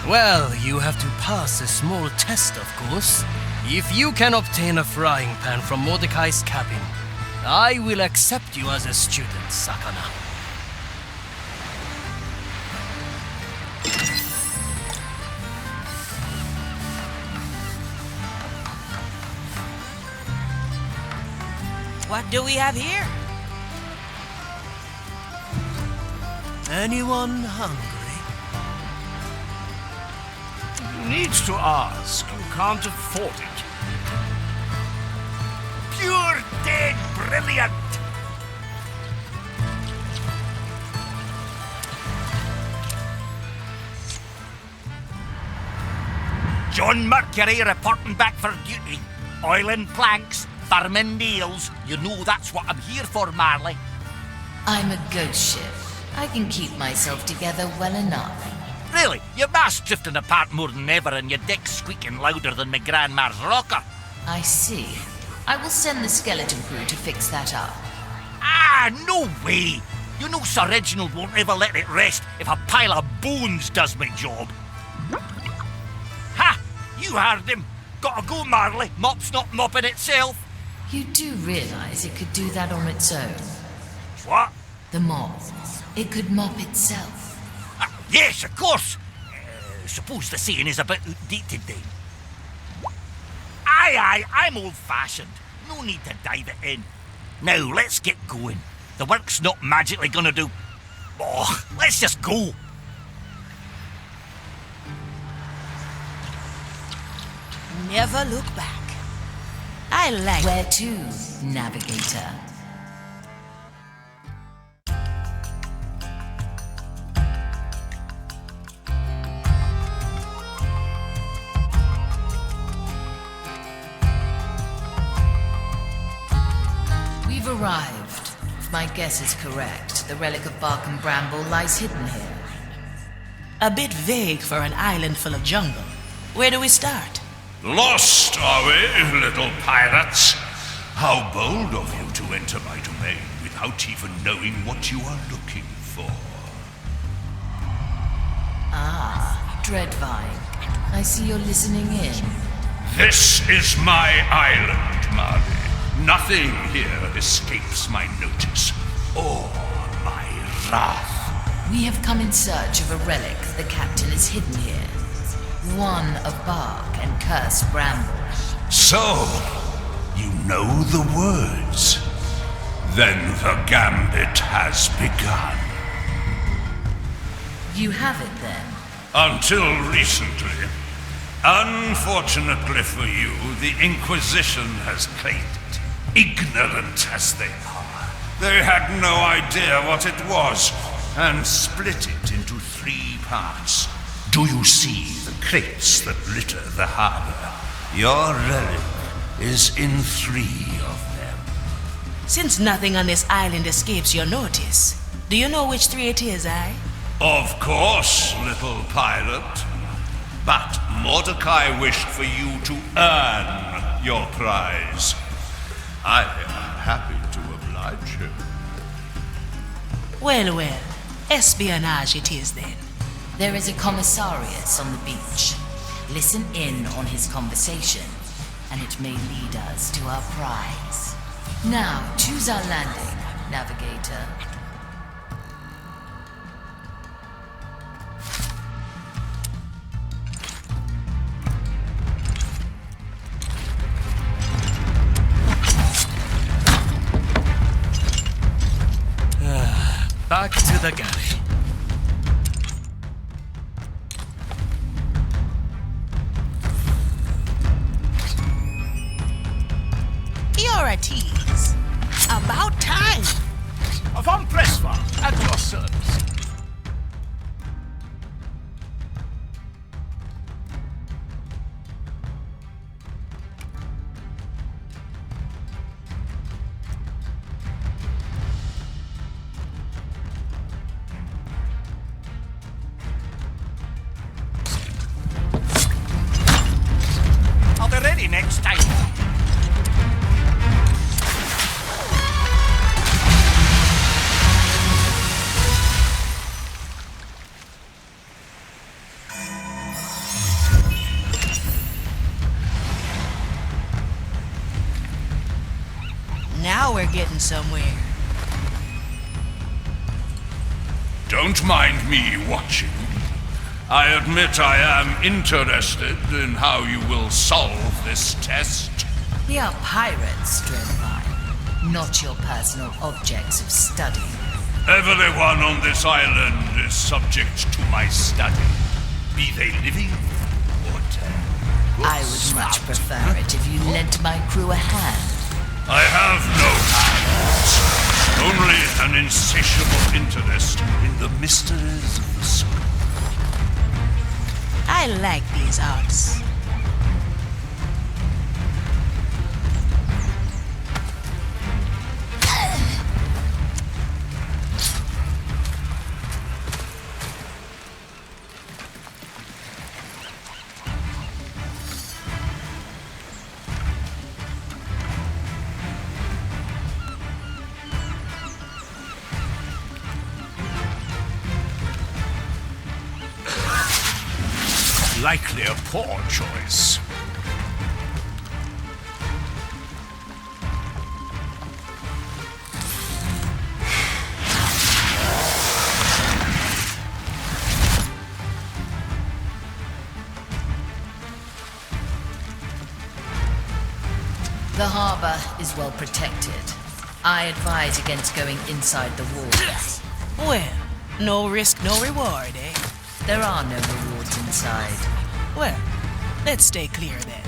Speaker 5: Well, you have to pass a small test, of course. If you can obtain a frying pan from Mordechai's cabin, I will accept you as a student, Sakana.
Speaker 1: What do we have here?
Speaker 5: Anyone hungry?
Speaker 11: Needs to ask. You can't afford it.
Speaker 4: Pure dead brilliant! John Mercury reporting back for duty. Oiling planks, farming nails. You know that's what I'm here for, Marley.
Speaker 2: I'm a ghost ship. I can keep myself together well enough.
Speaker 4: Really? Your mast drifting apart more than ever and your dick squeaking louder than my grandma's rocker.
Speaker 2: I see. I will send the skeleton crew to fix that up.
Speaker 4: Ah, no way! You know Sir Reginald won't ever let it rest if a pile of bones does my job. Ha! You heard him. Gotta go, Marley. Mop's not mopping itself.
Speaker 2: You do realize it could do that on its own?
Speaker 4: What?
Speaker 2: The mop. It could mop itself.
Speaker 4: Yes, of course. Suppose the saying is a bit outdated then. Aye, I'm old-fashioned. No need to dive it in. Now, let's get going. The work's not magically gonna do... Oh, let's just go.
Speaker 1: Never look back. I like...
Speaker 2: Where to, navigator? We've arrived. If my guess is correct, the relic of bark and bramble lies hidden here.
Speaker 1: A bit vague for an island full of jungle. Where do we start?
Speaker 3: Lost, are we, little pirates? How bold of you to enter my domain without even knowing what you are looking for.
Speaker 2: Ah, Dreadvine. I see you're listening in.
Speaker 3: This is my island, Marley. Nothing here escapes my notice or my wrath.
Speaker 2: We have come in search of a relic the captain has hidden here. One of bark and cursed bramble.
Speaker 3: So, you know the words. Then the Gambit has begun.
Speaker 2: You have it then?
Speaker 3: Until recently. Unfortunately for you, the Inquisition has claimed it. Ignorant as they are. They had no idea what it was, and split it into 3 parts. Do you see the crates that litter the harbor? Your relic is in 3 of them.
Speaker 1: Since nothing on this island escapes your notice, do you know which 3 it is, eh?
Speaker 3: Of course, little pilot. But Mordechai wished for you to earn your prize. I am happy to oblige him.
Speaker 1: Well, espionage it is then.
Speaker 2: There is a commissarius on the beach. Listen in on his conversation, and it may lead us to our prize. Now, choose our landing, navigator.
Speaker 5: Back to the galley.
Speaker 1: You're a tease. About time.
Speaker 11: Von Presswa, at your service.
Speaker 4: I'll be ready next time.
Speaker 1: Now we're getting somewhere.
Speaker 3: Don't mind me watching. I admit I am interested in how you will solve this test.
Speaker 2: We are pirates, Dreadvine. not your personal objects of study.
Speaker 3: Everyone on this island is subject to my study, be they living or dead.
Speaker 2: I would much prefer it if you lent my crew a hand.
Speaker 3: I have no hands, only an insatiable interest in the mysteries of the soul.
Speaker 1: I like these odds.
Speaker 3: Likely a poor choice.
Speaker 2: The harbor is well protected. I advise against going inside the walls.
Speaker 1: Well, no risk, no reward, eh?
Speaker 2: There are no rewards inside.
Speaker 1: Well, let's stay clear then.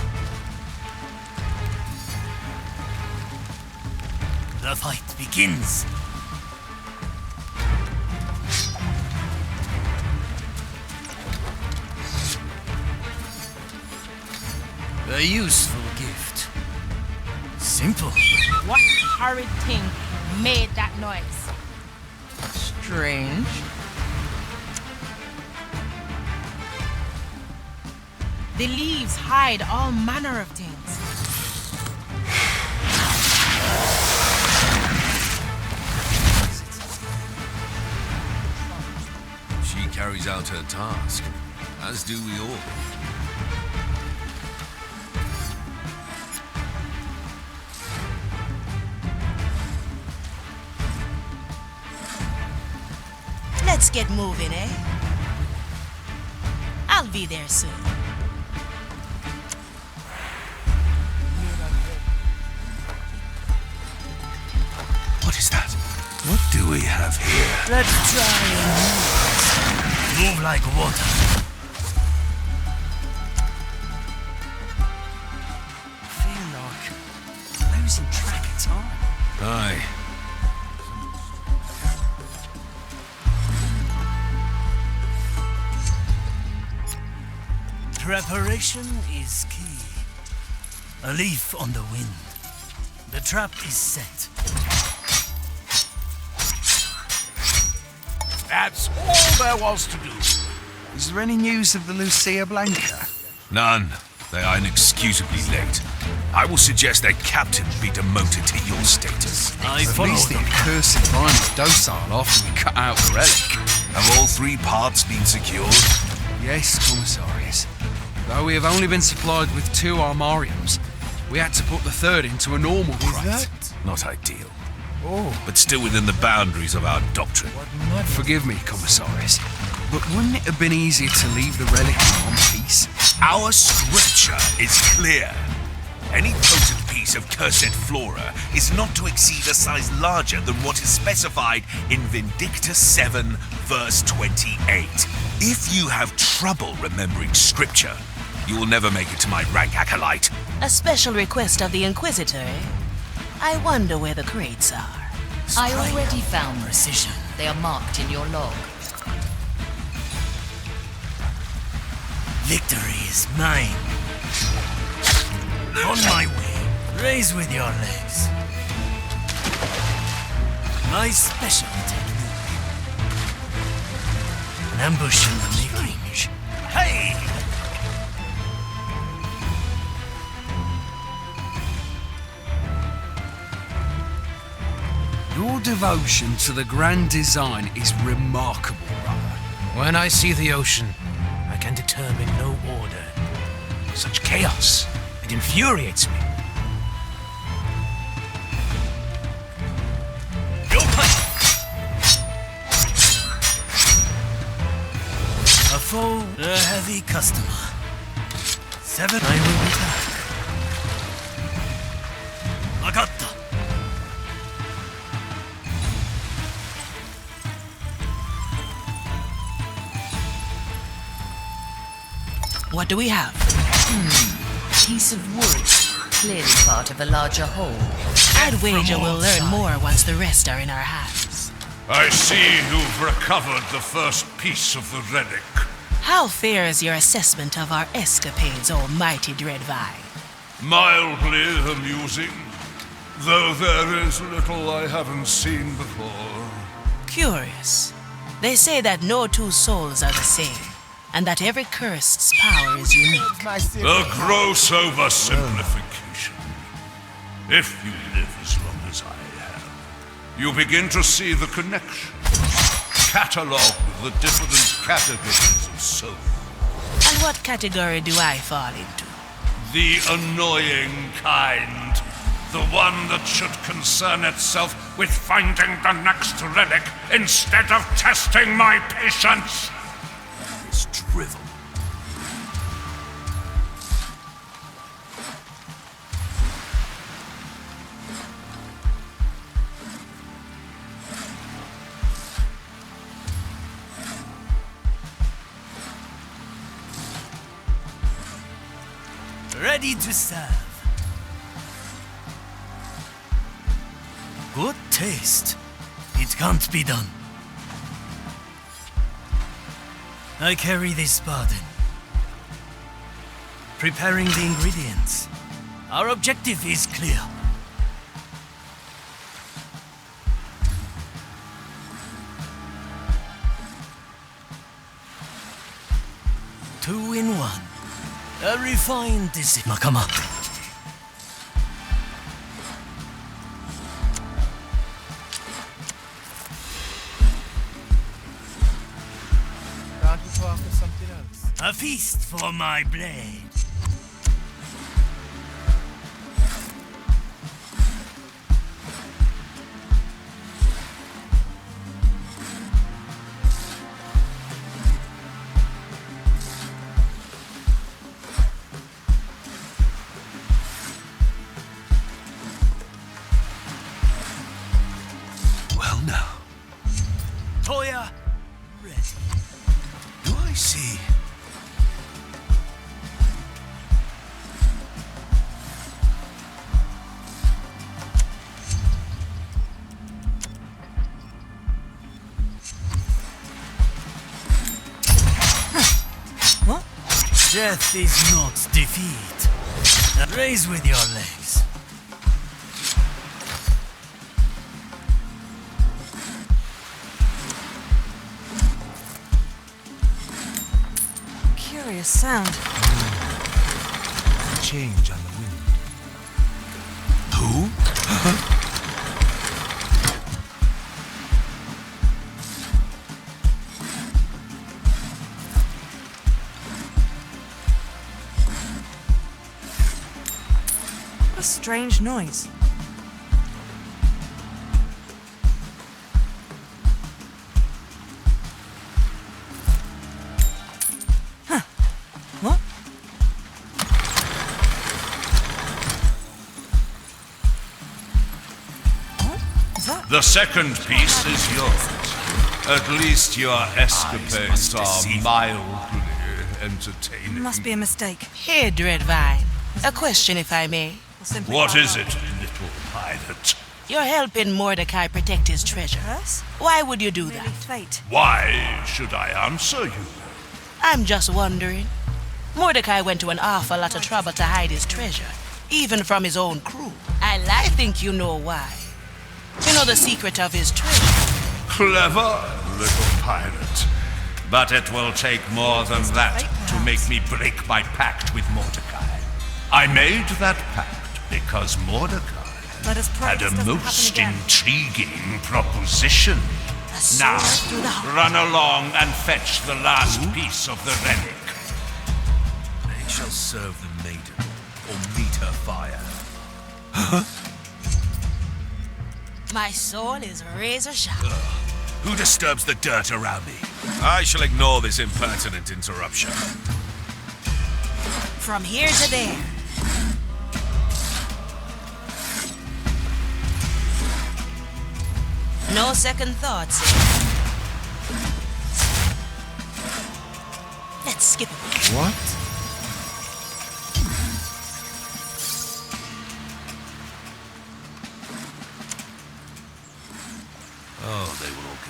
Speaker 4: The fight begins.
Speaker 5: A useful gift. Simple.
Speaker 14: What horrid thing made that noise?
Speaker 7: Strange.
Speaker 14: The leaves hide all manner of things.
Speaker 15: She carries out her task, as do we all.
Speaker 1: Let's get moving, eh? I'll be there soon.
Speaker 3: What is that? What do we have here?
Speaker 4: Let's try and move like water.
Speaker 11: I feel like losing track of time.
Speaker 15: Aye.
Speaker 4: Preparation is key. A leaf on the wind. The trap is set.
Speaker 3: That's all there was to do.
Speaker 11: Is there any news of the Lucia Blanca?
Speaker 15: None. They are inexcusably late. I will suggest their captain be demoted to your status.
Speaker 11: At least the accursed vine was docile after we cut out the relic.
Speaker 15: Have all 3 parts been secured?
Speaker 11: Yes, Commissarius. Though we have only been supplied with 2 armariums, we had to put the 3rd into a normal crate.
Speaker 15: Not ideal. But still within the boundaries of our doctrine.
Speaker 11: Forgive me, Commissarius, but wouldn't it have been easier to leave the relic in one piece?
Speaker 15: Our scripture is clear. Any potent piece of cursed flora is not to exceed a size larger than what is specified in Vindictus 7, verse 28. If you have trouble remembering scripture, you will never make it to my rank acolyte.
Speaker 1: A special request of the Inquisitor, eh? I wonder where the crates are.
Speaker 2: I already found precision. They are marked in your log.
Speaker 4: Victory is mine. On my way. Raise with your legs. My special technique. An ambush in the making. Hey!
Speaker 11: Your devotion to the grand design is remarkable, brother.
Speaker 5: When I see the ocean, I can determine no order. Such chaos, it infuriates me.
Speaker 4: A foe, a heavy customer. 7, I will be back. Agatta.
Speaker 1: What do we have?
Speaker 2: Piece of wood. Clearly part of a larger whole.
Speaker 1: I'd wager we'll learn more once the rest are in our hands.
Speaker 3: I see you've recovered the first piece of the relic.
Speaker 1: How fair is your assessment of our escapades, almighty Dreadvine?
Speaker 3: Mildly amusing, though there is little I haven't seen before.
Speaker 1: Curious. They say that no two souls are the same, and that every cursed's power is unique.
Speaker 3: A gross oversimplification. If you live as long as I have, you begin to see the connection. Catalogue the different categories of soul.
Speaker 1: And what category do I fall into?
Speaker 3: The annoying kind. The one that should concern itself with finding the next relic instead of testing my patience.
Speaker 15: This drivel.
Speaker 5: Ready to serve. Good taste. It can't be done. I carry this burden. Preparing the ingredients. Our objective is clear. Two in one. A refined decision. Come on. A feast for my blade.
Speaker 15: Well now.
Speaker 5: Toya, ready.
Speaker 15: Do I see?
Speaker 5: Death is not defeat. Raise with your legs.
Speaker 10: Curious sound.
Speaker 15: Change on the wind. Who?
Speaker 10: What a strange noise. Huh. What? What is that?
Speaker 3: The second piece is yours. At least your escapades are mildly entertaining.
Speaker 10: Must be a mistake.
Speaker 1: Here, Dreadvine. A question, if I may.
Speaker 3: What is it, little pilot?
Speaker 1: You're helping Mordechai protect his treasure.
Speaker 10: Yes?
Speaker 1: Why would you do that?
Speaker 10: Fate.
Speaker 3: Why should I answer you?
Speaker 1: I'm just wondering. Mordechai went to an awful lot of trouble to hide his treasure, even from his own crew. I think you know why. You know the secret of his treasure.
Speaker 3: Clever little pilot. But it will take more than that to make me break my pact with Mordechai. I made that pact because Mordechai had a most intriguing proposition. Now, run along and fetch the last piece of the relic.
Speaker 15: They shall serve the maiden, or meet her fire.
Speaker 1: My soul is razor sharp.
Speaker 15: Who disturbs the dirt around me? I shall ignore this impertinent interruption.
Speaker 1: From here to there. No second thoughts. Let's skip it.
Speaker 15: What?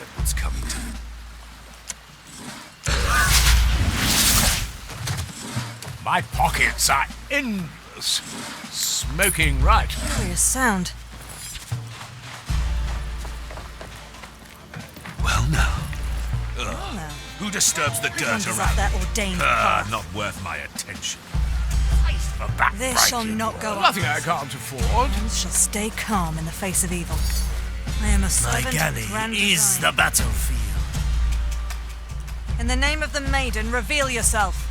Speaker 11: at what's coming to him.
Speaker 3: My pockets are endless. Smoking right.
Speaker 10: Curious sound.
Speaker 15: Well now.
Speaker 10: Well now.
Speaker 15: Who disturbs the dirt
Speaker 10: Wanders up
Speaker 15: around?
Speaker 10: that ordained path.
Speaker 15: Not worth my attention.
Speaker 10: This shall not go on.
Speaker 3: Nothing I can't afford.
Speaker 10: And shall stay calm in the face of evil. I am a
Speaker 5: My
Speaker 10: servant
Speaker 5: galley
Speaker 10: of grand
Speaker 5: is
Speaker 10: design.
Speaker 5: the battlefield.
Speaker 10: In the name of the maiden, reveal yourself.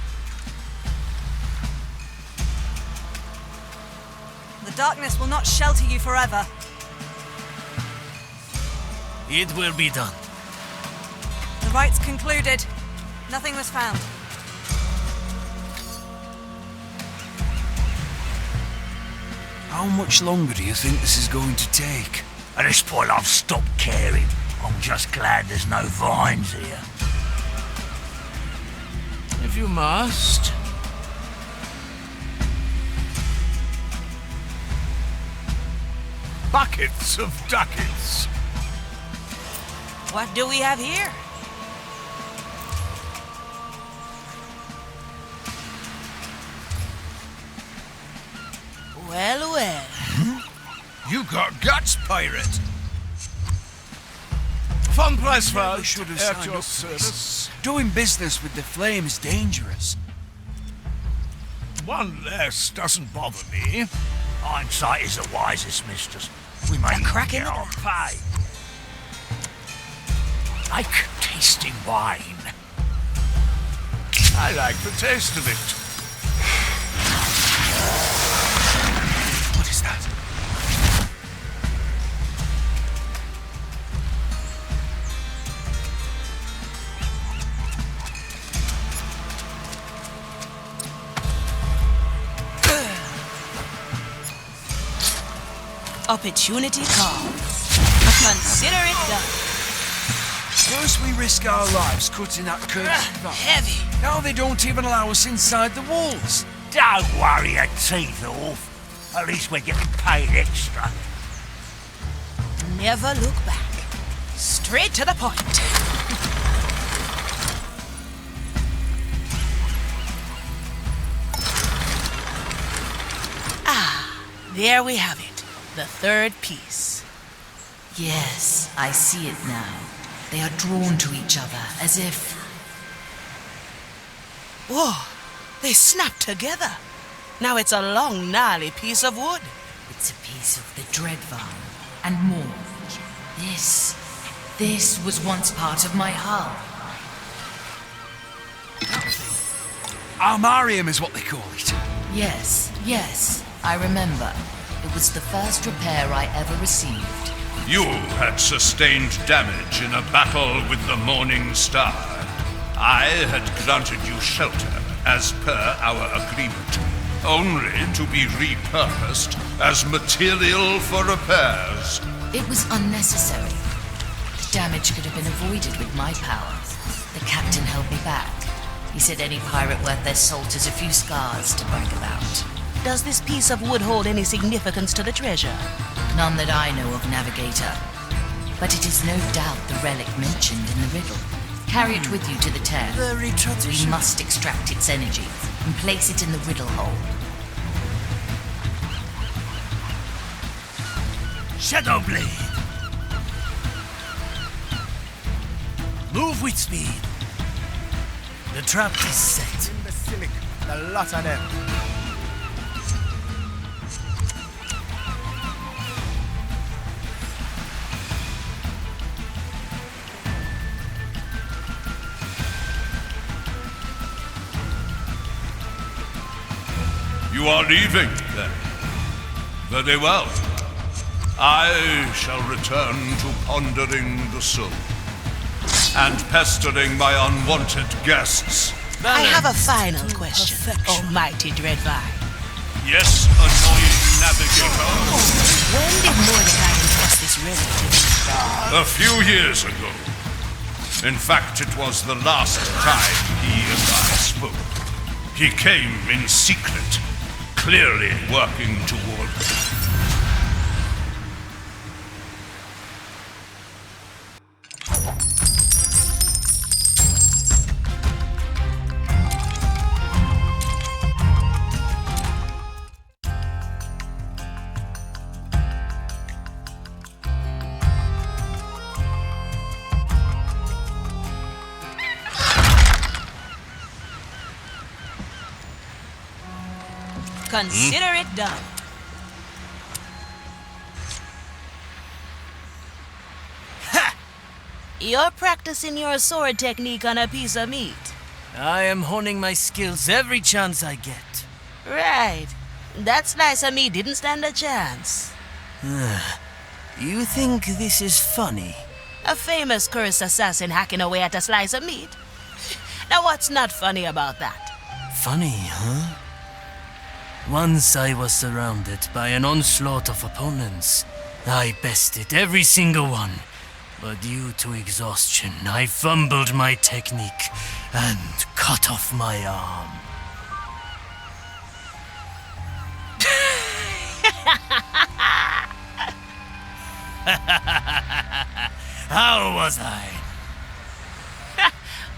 Speaker 10: The darkness will not shelter you forever.
Speaker 5: It will be done.
Speaker 10: The rites concluded. Nothing was found.
Speaker 11: How much longer do you think this is going to take?
Speaker 4: At this point, I've stopped caring. I'm just glad there's no vines here.
Speaker 3: If you must. Buckets of ducats.
Speaker 1: What do we have here? Well, well.
Speaker 3: You got guts, pirate. Fun price
Speaker 11: Never
Speaker 3: first,
Speaker 11: should have
Speaker 3: at
Speaker 11: signed
Speaker 3: your
Speaker 11: up for this.
Speaker 3: service.
Speaker 11: Doing business with the flame is dangerous.
Speaker 3: One less doesn't bother me.
Speaker 4: Hindsight is the wisest, mistress. We may
Speaker 1: crack in
Speaker 4: get
Speaker 1: the
Speaker 4: our pay. Like tasting wine.
Speaker 3: I like the taste of it.
Speaker 11: What is that?
Speaker 1: Opportunity calls. Consider it done.
Speaker 11: First we risk our lives cutting that cursed vine.
Speaker 1: Heavy.
Speaker 11: Now they don't even allow us inside the walls.
Speaker 4: Don't worry your teeth off. At least we're getting paid extra.
Speaker 1: Never look back. Straight to the point. There we have it. The third piece.
Speaker 2: Yes, I see it now. They are drawn to each other as if...
Speaker 1: Whoa, they snapped together. Now it's a long, gnarly piece of wood.
Speaker 2: It's a piece of the dread vine, and more. This was once part of my hull.
Speaker 11: Armarium is what they call it.
Speaker 2: Yes, I remember. It was the first repair I ever received.
Speaker 3: You had sustained damage in a battle with the Morning Star. I had granted you shelter as per our agreement, only to be repurposed as material for repairs.
Speaker 2: It was unnecessary. The damage could have been avoided with my power. The captain held me back. He said any pirate worth their salt has a few scars to brag about.
Speaker 1: Does this piece of wood hold any significance to the treasure?
Speaker 2: None that I know of, Navigator. But it is no doubt the relic mentioned in the riddle. Carry it with you to the Terre.
Speaker 5: Very traditional.
Speaker 2: We must extract its energy and place it in the riddle hole.
Speaker 5: Shadowblade. Move with speed. The trap is set.
Speaker 16: Imbecilic, the lot of them.
Speaker 3: You are leaving, then? Very well. I shall return to pondering the soul and pestering my unwanted guests.
Speaker 1: I have a final question, Almighty Dreadvine.
Speaker 3: Yes, annoying navigator.
Speaker 1: When did Mordechai entrust this relic to you?
Speaker 3: A few years ago. In fact, it was the last time he and I spoke. He came in secret, clearly working toward...
Speaker 1: Consider it done.
Speaker 5: Ha!
Speaker 1: You're practicing your sword technique on a piece of meat.
Speaker 5: I am honing my skills every chance I get.
Speaker 1: Right. That slice of meat didn't stand a chance.
Speaker 5: You think this is funny?
Speaker 1: A famous cursed assassin hacking away at a slice of meat? Now what's not funny about that?
Speaker 5: Funny, huh? Once I was surrounded by an onslaught of opponents. I bested every single one. But due to exhaustion, I fumbled my technique and cut off my arm. How was I?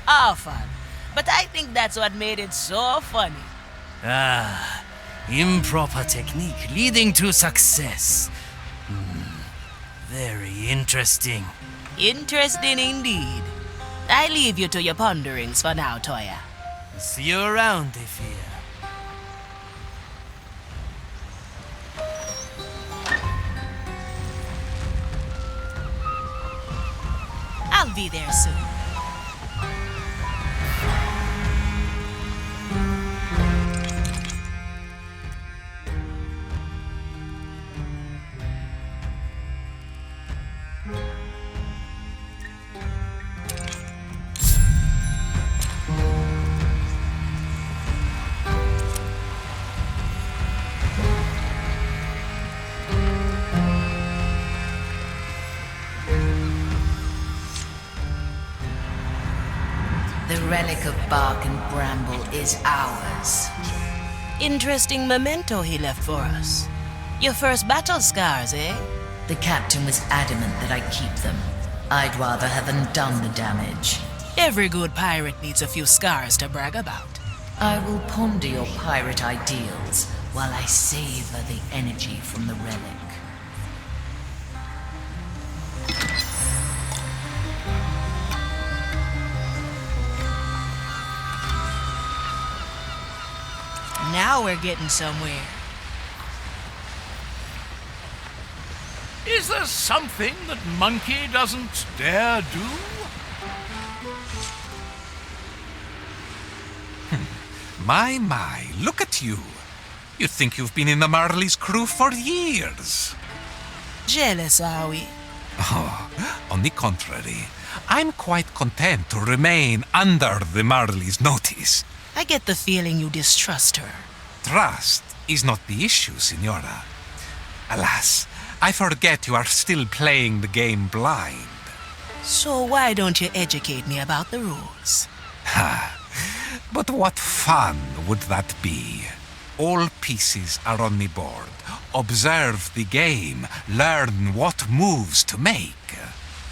Speaker 1: Awful. But I think that's what made it so funny.
Speaker 5: Improper technique leading to success. Very interesting.
Speaker 1: Interesting indeed. I leave you to your ponderings for now, Toya.
Speaker 5: See you around, Defy.
Speaker 1: I'll be there soon.
Speaker 2: The relic of bark and bramble is ours.
Speaker 1: Interesting memento he left for us. Your first battle scars, eh?
Speaker 2: The captain was adamant that I keep them. I'd rather have undone the damage.
Speaker 1: Every good pirate needs a few scars to brag about.
Speaker 2: I will ponder your pirate ideals while I savor the energy from the relic.
Speaker 1: Now we're getting somewhere.
Speaker 3: Is there something that Monkey doesn't dare do?
Speaker 15: My, look at you. You'd think you've been in the Marley's crew for years.
Speaker 1: Jealous, are we?
Speaker 15: Oh, on the contrary, I'm quite content to remain under the Marley's notice.
Speaker 1: I get the feeling you distrust her.
Speaker 15: Trust is not the issue, Signora. Alas, I forget you are still playing the game blind.
Speaker 1: So why don't you educate me about the rules?
Speaker 15: Ha! But what fun would that be? All pieces are on the board. Observe the game. Learn what moves to make.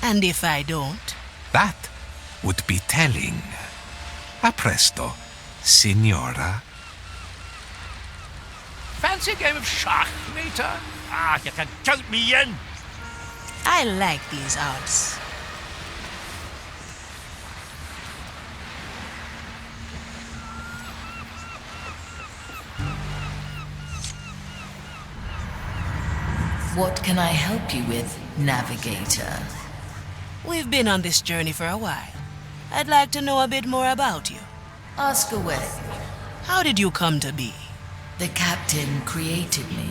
Speaker 1: And if I don't?
Speaker 15: That would be telling. A presto, Signora.
Speaker 3: Fancy a game of schach later?
Speaker 4: You can count me in.
Speaker 1: I like these odds.
Speaker 2: What can I help you with, Navigator?
Speaker 1: We've been on this journey for a while. I'd like to know a bit more about you.
Speaker 2: Ask away.
Speaker 1: How did you come to be?
Speaker 2: The captain created me.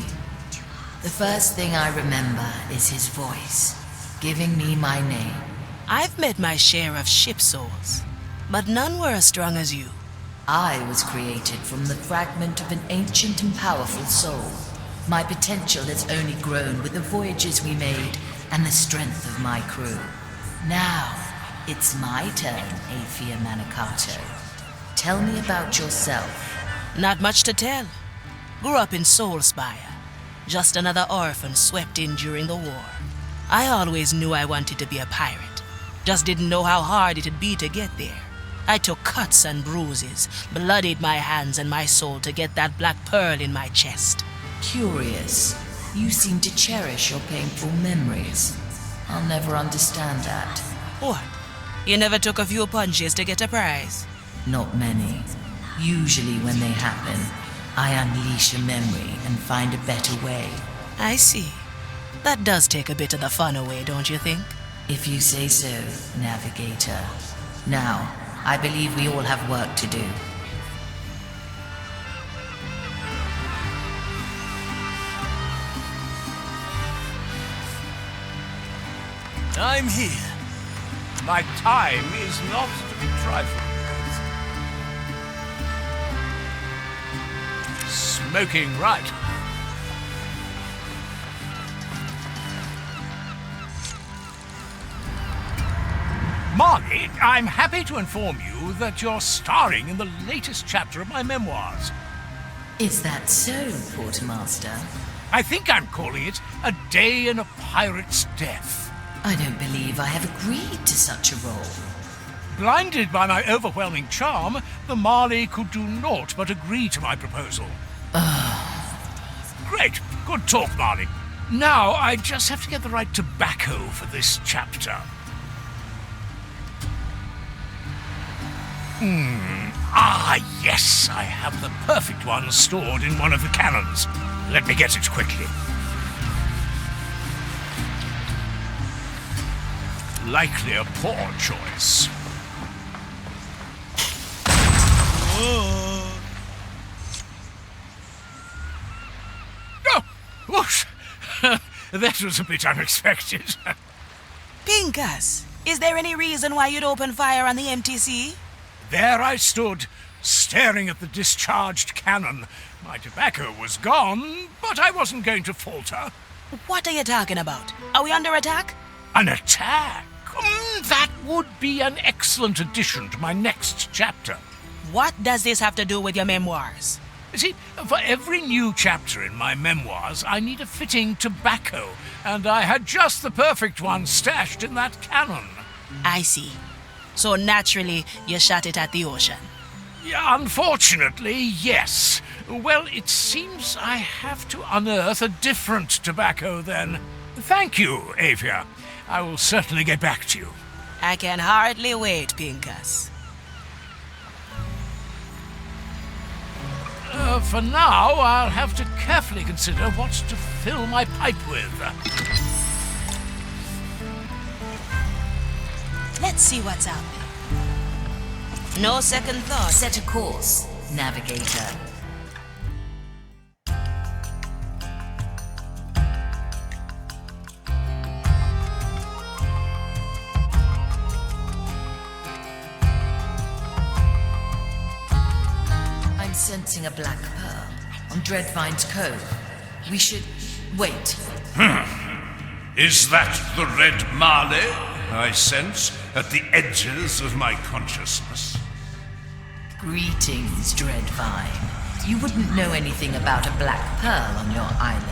Speaker 2: The first thing I remember is his voice, giving me my name.
Speaker 1: I've met my share of ship souls, but none were as strong as you.
Speaker 2: I was created from the fragment of an ancient and powerful soul. My potential has only grown with the voyages we made and the strength of my crew. Now, it's my turn, Aphia Manicato. Tell me about yourself.
Speaker 1: Not much to tell. Grew up in Soulspire. Just another orphan swept in during the war. I always knew I wanted to be a pirate. Just didn't know how hard it'd be to get there. I took cuts and bruises, bloodied my hands and my soul to get that black pearl in my chest.
Speaker 2: Curious. You seem to cherish your painful memories. I'll never understand that.
Speaker 1: What? You never took a few punches to get a prize?
Speaker 2: Not many. Usually when they happen, I unleash a memory and find a better way.
Speaker 1: I see. That does take a bit of the fun away, don't you think?
Speaker 2: If you say so, Navigator. Now, I believe we all have work to do.
Speaker 17: I'm here. My time is not to be trifled with. Smoking right. Marley, I'm happy to inform you that you're starring in the latest chapter of my memoirs.
Speaker 2: Is that so, Quartermaster?
Speaker 17: I think I'm calling it A Day in a Pirate's Death.
Speaker 2: I don't believe I have agreed to such a role.
Speaker 17: Blinded by my overwhelming charm, the Marley could do naught but agree to my proposal. Great. Good talk, Marley. Now, I just have to get the right tobacco for this chapter. Yes, I have the perfect one stored in one of the cannons. Let me get it quickly. Likely a poor choice. Oh! Whoosh! That was a bit unexpected.
Speaker 1: Pincus, is there any reason why you'd open fire on the MTC?
Speaker 17: There I stood, staring at the discharged cannon. My tobacco was gone, but I wasn't going to falter.
Speaker 1: What are you talking about? Are we under attack?
Speaker 17: An attack? That would be an excellent addition to my next chapter.
Speaker 1: What does this have to do with your memoirs?
Speaker 17: You see, for every new chapter in my memoirs, I need a fitting tobacco, and I had just the perfect one stashed in that cannon.
Speaker 1: I see. So naturally, you shot it at the ocean.
Speaker 17: Yeah, unfortunately, yes. Well, it seems I have to unearth a different tobacco then. Thank you, Avia. I will certainly get back to you.
Speaker 1: I can hardly wait, Pincus.
Speaker 17: For now, I'll have to carefully consider what to fill my pipe with.
Speaker 1: Let's see what's out there. No second thought.
Speaker 2: Set a course, Navigator. I'm sensing a black pearl on Dreadvine's Cove. We should wait.
Speaker 3: Is that the red Marley I sense at the edges of my consciousness?
Speaker 2: Greetings, Dreadvine. You wouldn't know anything about a black pearl on your island.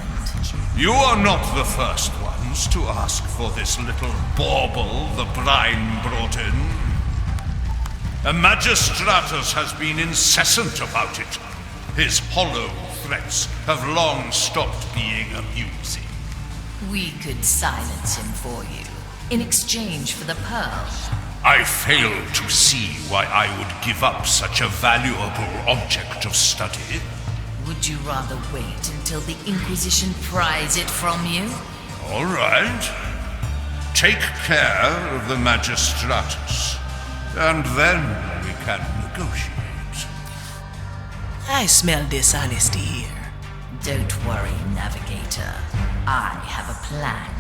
Speaker 3: You are not the first ones to ask for this little bauble the brine brought in. A Magistratus has been incessant about it. His hollow threats have long stopped being amusing.
Speaker 2: We could silence him for you, in exchange for the pearl.
Speaker 3: I fail to see why I would give up such a valuable object of study.
Speaker 2: Would you rather wait until the Inquisition pries it from you?
Speaker 3: All right. Take care of the Magistratus, and then we can negotiate.
Speaker 1: I smell dishonesty here.
Speaker 2: Don't worry, Navigator. I have a plan.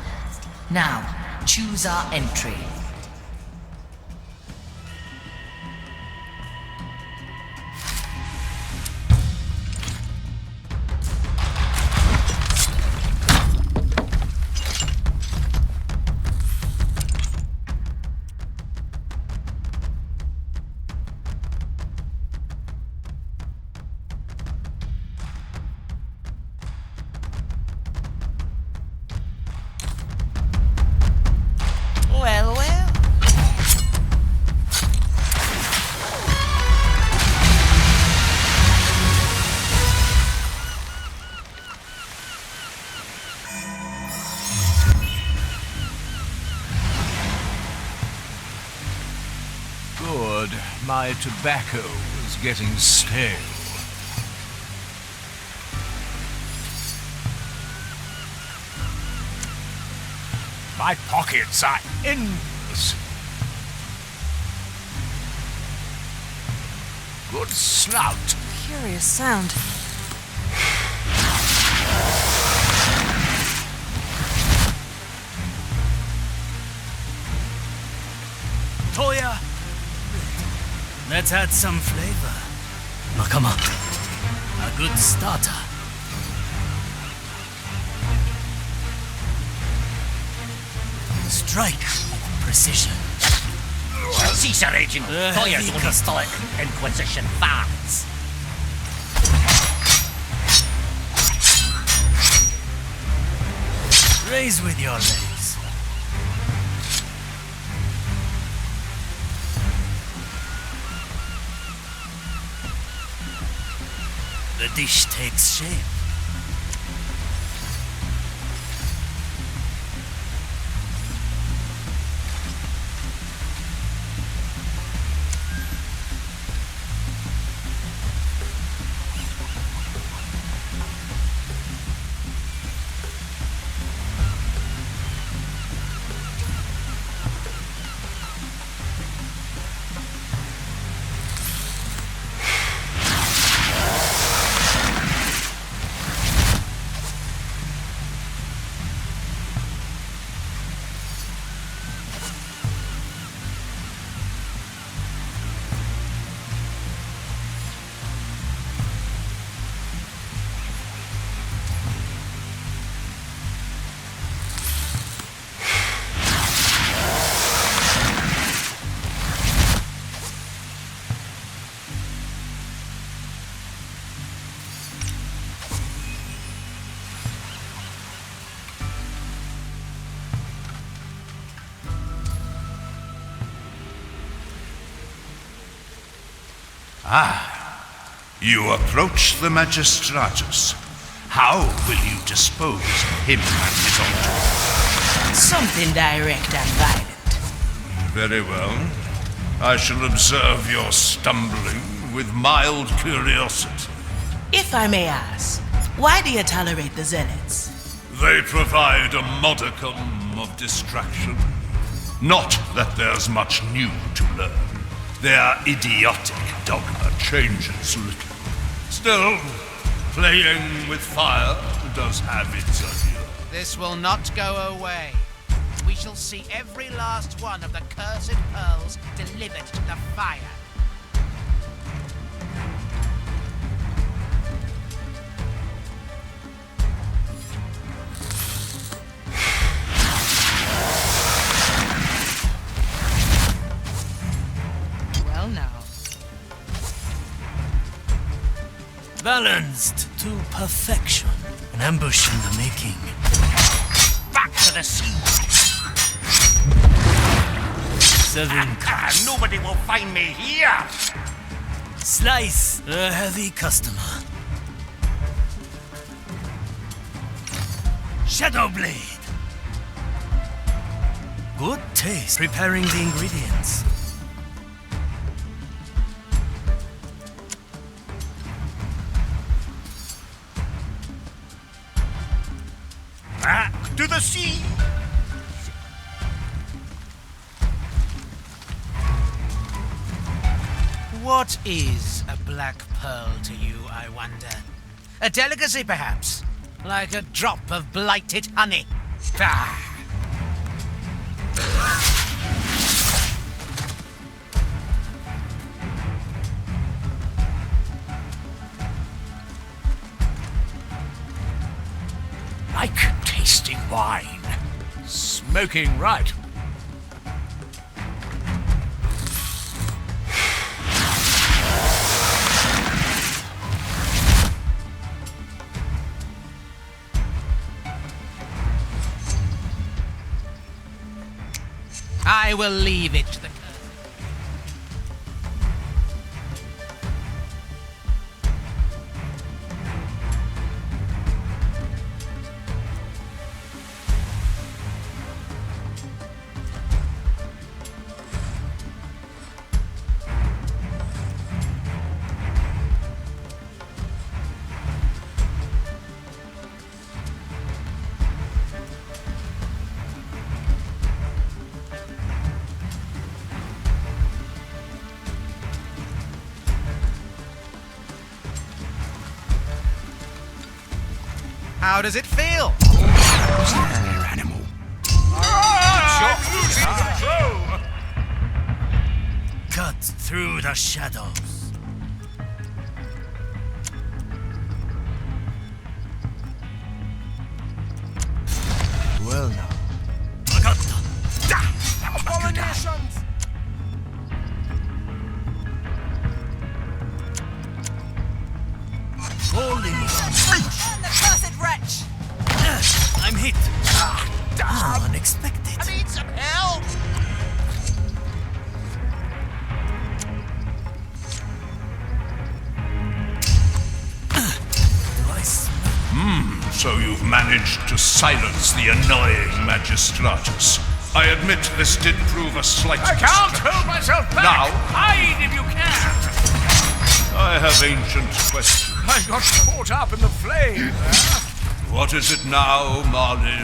Speaker 2: Now, choose our entry.
Speaker 1: Well, well.
Speaker 17: Good. My tobacco was getting stale. My pockets are endless. Good snout.
Speaker 10: Curious sound.
Speaker 5: Toya! Let's add some flavor. Nakama. A good starter. Strike with precision.
Speaker 4: Caesar agent. Toya's only stoic Inquisition fans.
Speaker 5: Raise with your legs. The dish takes shape.
Speaker 3: You approach the Magistratus. How will you dispose of him and his entourage?
Speaker 1: Something direct and violent.
Speaker 3: Very well. I shall observe your stumbling with mild curiosity.
Speaker 1: If I may ask, why do you tolerate the Zealots?
Speaker 3: They provide a modicum of distraction. Not that there's much new to learn. Their idiotic dogma changes little. Still, playing with fire does have its allure.
Speaker 18: This will not go away. We shall see every last one of the cursed pearls delivered to the fire.
Speaker 1: Well now.
Speaker 5: Balanced to perfection. An ambush in the making.
Speaker 4: Back to the sea. Nobody will find me here.
Speaker 5: Slice a heavy customer. Shadow blade. Good taste. Preparing the ingredients.
Speaker 4: Back to the sea.
Speaker 18: What is a black pearl to you, I wonder? A delicacy, perhaps? Like a drop of blighted honey? Ah.
Speaker 17: Like tasting wine. Smoking right.
Speaker 18: I will leave it to the How does it feel?
Speaker 11: Animal.
Speaker 5: Cut through the shadows.
Speaker 8: Well now.
Speaker 18: Abominations!
Speaker 5: Holy
Speaker 6: The cursed wretch!
Speaker 5: I'm hit. Unexpected.
Speaker 18: I need some help!
Speaker 3: So you've managed to silence the annoying Magistratus. I admit this did prove a slight
Speaker 17: I can't
Speaker 3: distraction.
Speaker 17: hold myself back!
Speaker 3: Now,
Speaker 17: Hide if you can!
Speaker 3: I have ancient questions.
Speaker 17: I got caught up in the flame there.
Speaker 3: What is it now, Marley?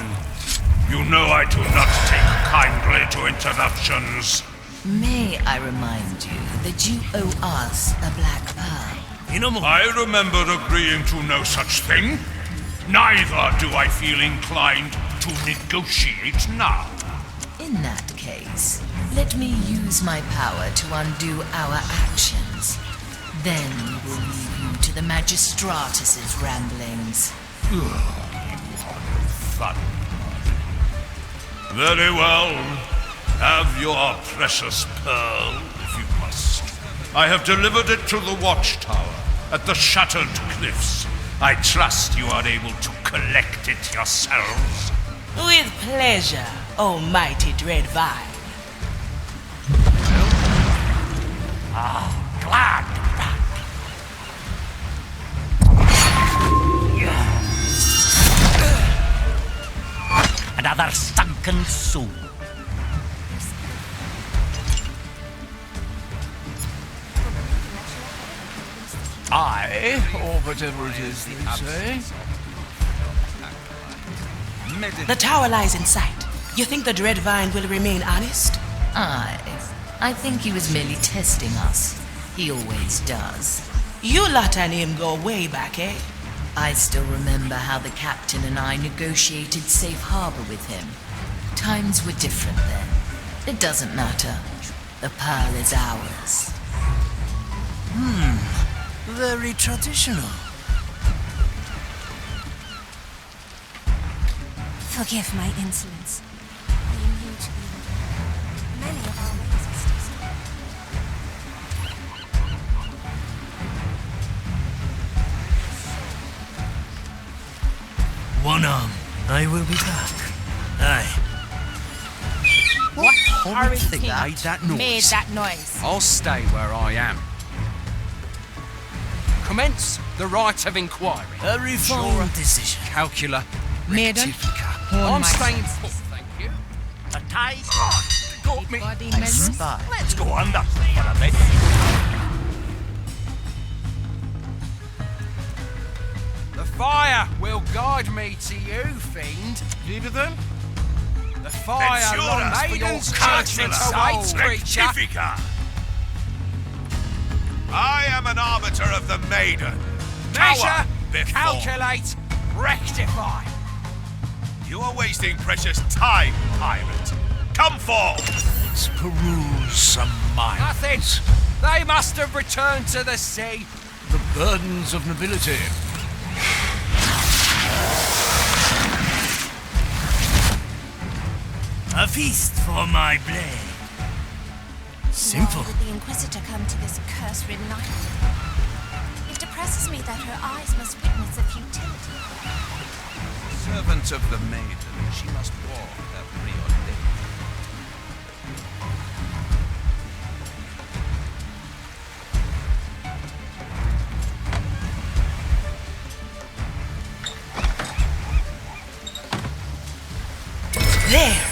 Speaker 3: You know I do not take kindly to interruptions.
Speaker 2: May I remind you that you owe us a black pearl?
Speaker 3: I remember agreeing to no such thing. Neither do I feel inclined to negotiate now.
Speaker 2: In that case, let me use my power to undo our actions. Then we will leave you to the Magistratus's ramblings.
Speaker 3: Fun. Very well. Have your precious pearl, if you must. I have delivered it to the watchtower at the Shattered Cliffs. I trust you are able to collect it yourselves.
Speaker 1: With pleasure, O mighty dread vine.
Speaker 4: Glad. Another sunken soul.
Speaker 17: Aye, or whatever it is they say.
Speaker 1: The tower lies in sight. You think the dread vine will remain honest?
Speaker 2: I think he was merely testing us. He always does.
Speaker 1: You lot and him go way back, eh?
Speaker 2: I still remember how the captain and I negotiated safe harbor with him. Times were different then. It doesn't matter. The pearl is ours.
Speaker 5: Very traditional.
Speaker 10: Forgive my insolence. I am new to the order. Many of our ways are still so.
Speaker 5: One arm. I will be back. Aye.
Speaker 11: What
Speaker 14: Ari
Speaker 11: horrid thing
Speaker 14: King
Speaker 11: made that noise?
Speaker 14: Made that noise.
Speaker 11: I'll stay where I am. Commence the right of inquiry.
Speaker 5: A refined decision.
Speaker 11: Calcula.
Speaker 14: Maiden,
Speaker 11: Rectifica.
Speaker 14: hold
Speaker 11: I'm
Speaker 14: my
Speaker 11: staying
Speaker 14: horse.
Speaker 11: put, thank you.
Speaker 4: A tie. Got me.
Speaker 14: Body
Speaker 2: I
Speaker 14: measures.
Speaker 2: spy.
Speaker 4: Let's go under for a bit.
Speaker 11: The fire will guide me to you, fiend.
Speaker 17: Leave it then?
Speaker 11: The fire longs for your judgment awaits, creature.
Speaker 3: Rectifica. I am an arbiter of the Maiden.
Speaker 11: Measure,
Speaker 3: Tower before.
Speaker 11: calculate, rectify.
Speaker 3: You are wasting precious time, pirate. Come forth.
Speaker 17: Let's peruse some minds.
Speaker 11: Nothing. They must have returned to the sea.
Speaker 17: The burdens of nobility.
Speaker 5: A feast for my blade. Simple.
Speaker 10: Why would the Inquisitor come to this curse-ridden island? It depresses me that her eyes must witness the futility.
Speaker 15: Servant of the Maiden, she must walk her preordained.
Speaker 1: There!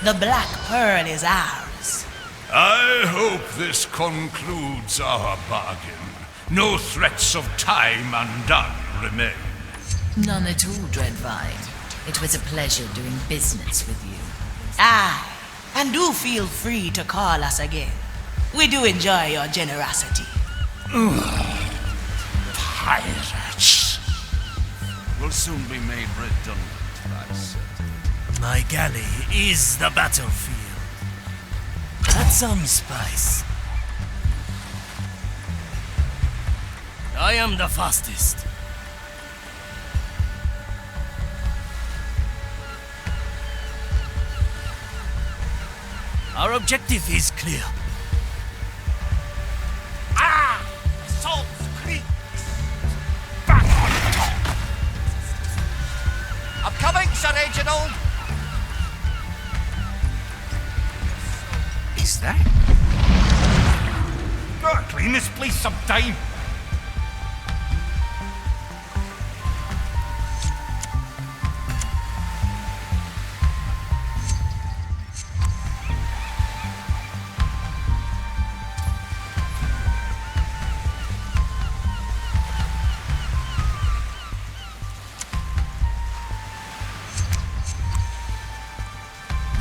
Speaker 1: The Black Pearl is ours.
Speaker 3: I hope this concludes our bargain. No threats of time undone remain.
Speaker 2: None at all, Dreadvine. It was a pleasure doing business with you.
Speaker 1: Aye, and do feel free to call us again. We do enjoy your generosity.
Speaker 3: Pirates.
Speaker 15: will soon be made redundant, that's certain.
Speaker 5: My galley is the battlefield. Add some spice. I am the fastest. Our objective is clear.
Speaker 4: Salt Creek! Back on top! I'm coming, Sir Reginald!
Speaker 17: Is that?
Speaker 4: Gotta clean this place sometime.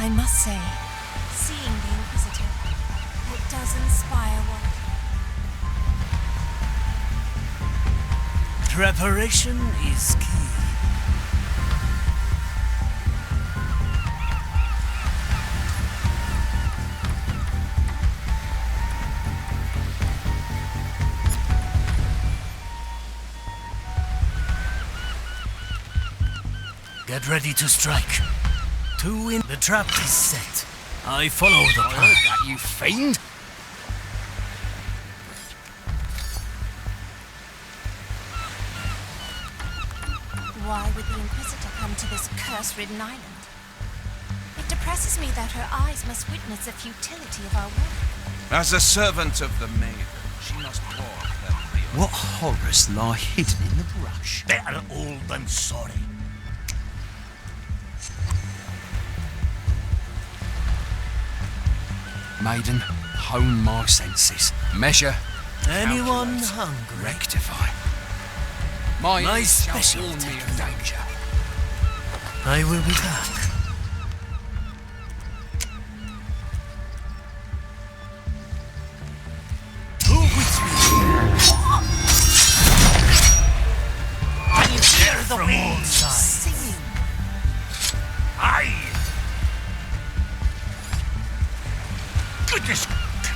Speaker 10: I must say, seeing the Inquisitor, it does inspire one.
Speaker 5: Preparation is key. Get ready to strike. 2 in. The trap is set. I follow the plan.
Speaker 11: Heard that, you fiend!
Speaker 10: Why would the Inquisitor come to this curse-ridden island? It depresses me that her eyes must witness the futility of our work.
Speaker 15: As a servant of the maiden, she must walk that field.
Speaker 11: What horrors lie hidden in the brush?
Speaker 4: Better old than sorry.
Speaker 11: Maiden, hone my senses. Measure.
Speaker 5: Anyone
Speaker 11: calculate,
Speaker 5: hungry?
Speaker 11: Rectify. My ears shall
Speaker 5: special
Speaker 11: warn me of danger.
Speaker 5: I will be back. Move with me.
Speaker 4: Can you hear the
Speaker 5: From all
Speaker 4: wind
Speaker 5: sides.
Speaker 4: singing? Aye! Goodness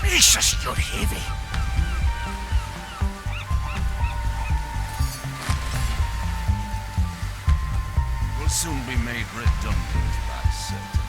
Speaker 4: gracious, you're heavy.
Speaker 15: Will soon be made redundant, that's certain.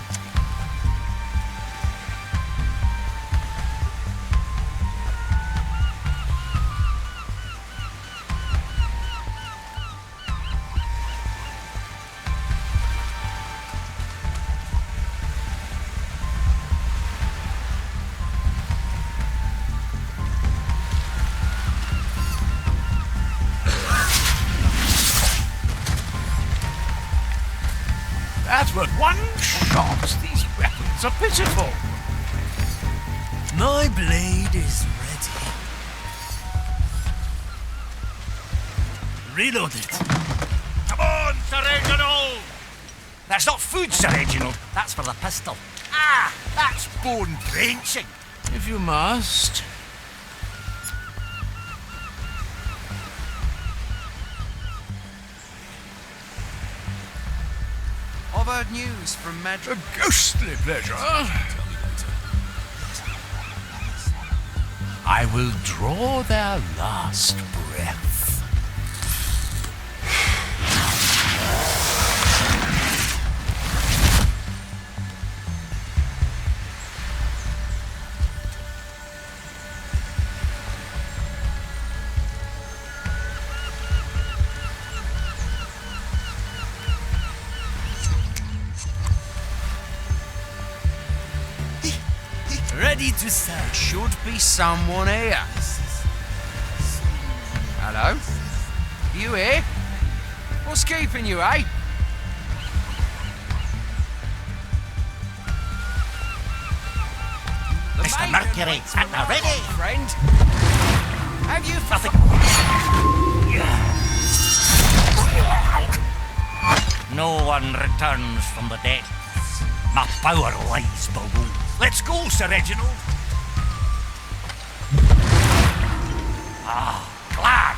Speaker 17: That's but one shot. These weapons are pitiful.
Speaker 5: My blade is ready. Reload it.
Speaker 4: Come on, Sir Reginald! That's not food, Sir Reginald. That's for the pistol. Ah, that's bone drenching.
Speaker 17: If you must.
Speaker 11: I've heard news from Madrid.
Speaker 17: A ghostly pleasure. I will draw their last breath.
Speaker 5: Ready to start.
Speaker 11: Should be someone here. Hello? You here? What's keeping you, eh?
Speaker 4: Mr. Mercury, at the ready.
Speaker 11: Friend? Have you
Speaker 4: Nothing. No one returns from the depths. My power lies below. Let's go, Sir Reginald. Ah, glad.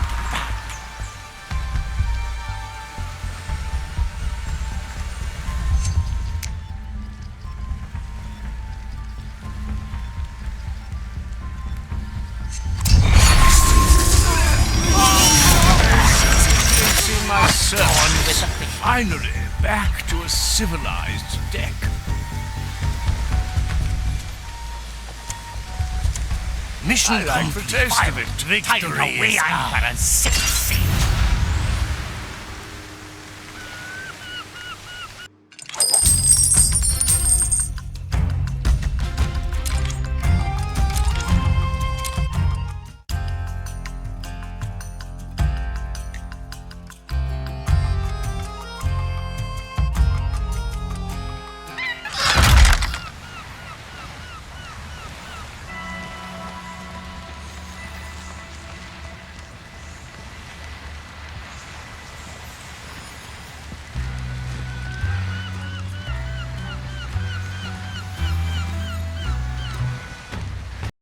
Speaker 17: Finally, back to a civilized deck.
Speaker 5: Mission
Speaker 17: I like the
Speaker 5: complete.
Speaker 17: taste of it.
Speaker 4: Taking
Speaker 17: Victory
Speaker 4: away
Speaker 17: is
Speaker 4: anchor
Speaker 17: ours.
Speaker 4: and set sail.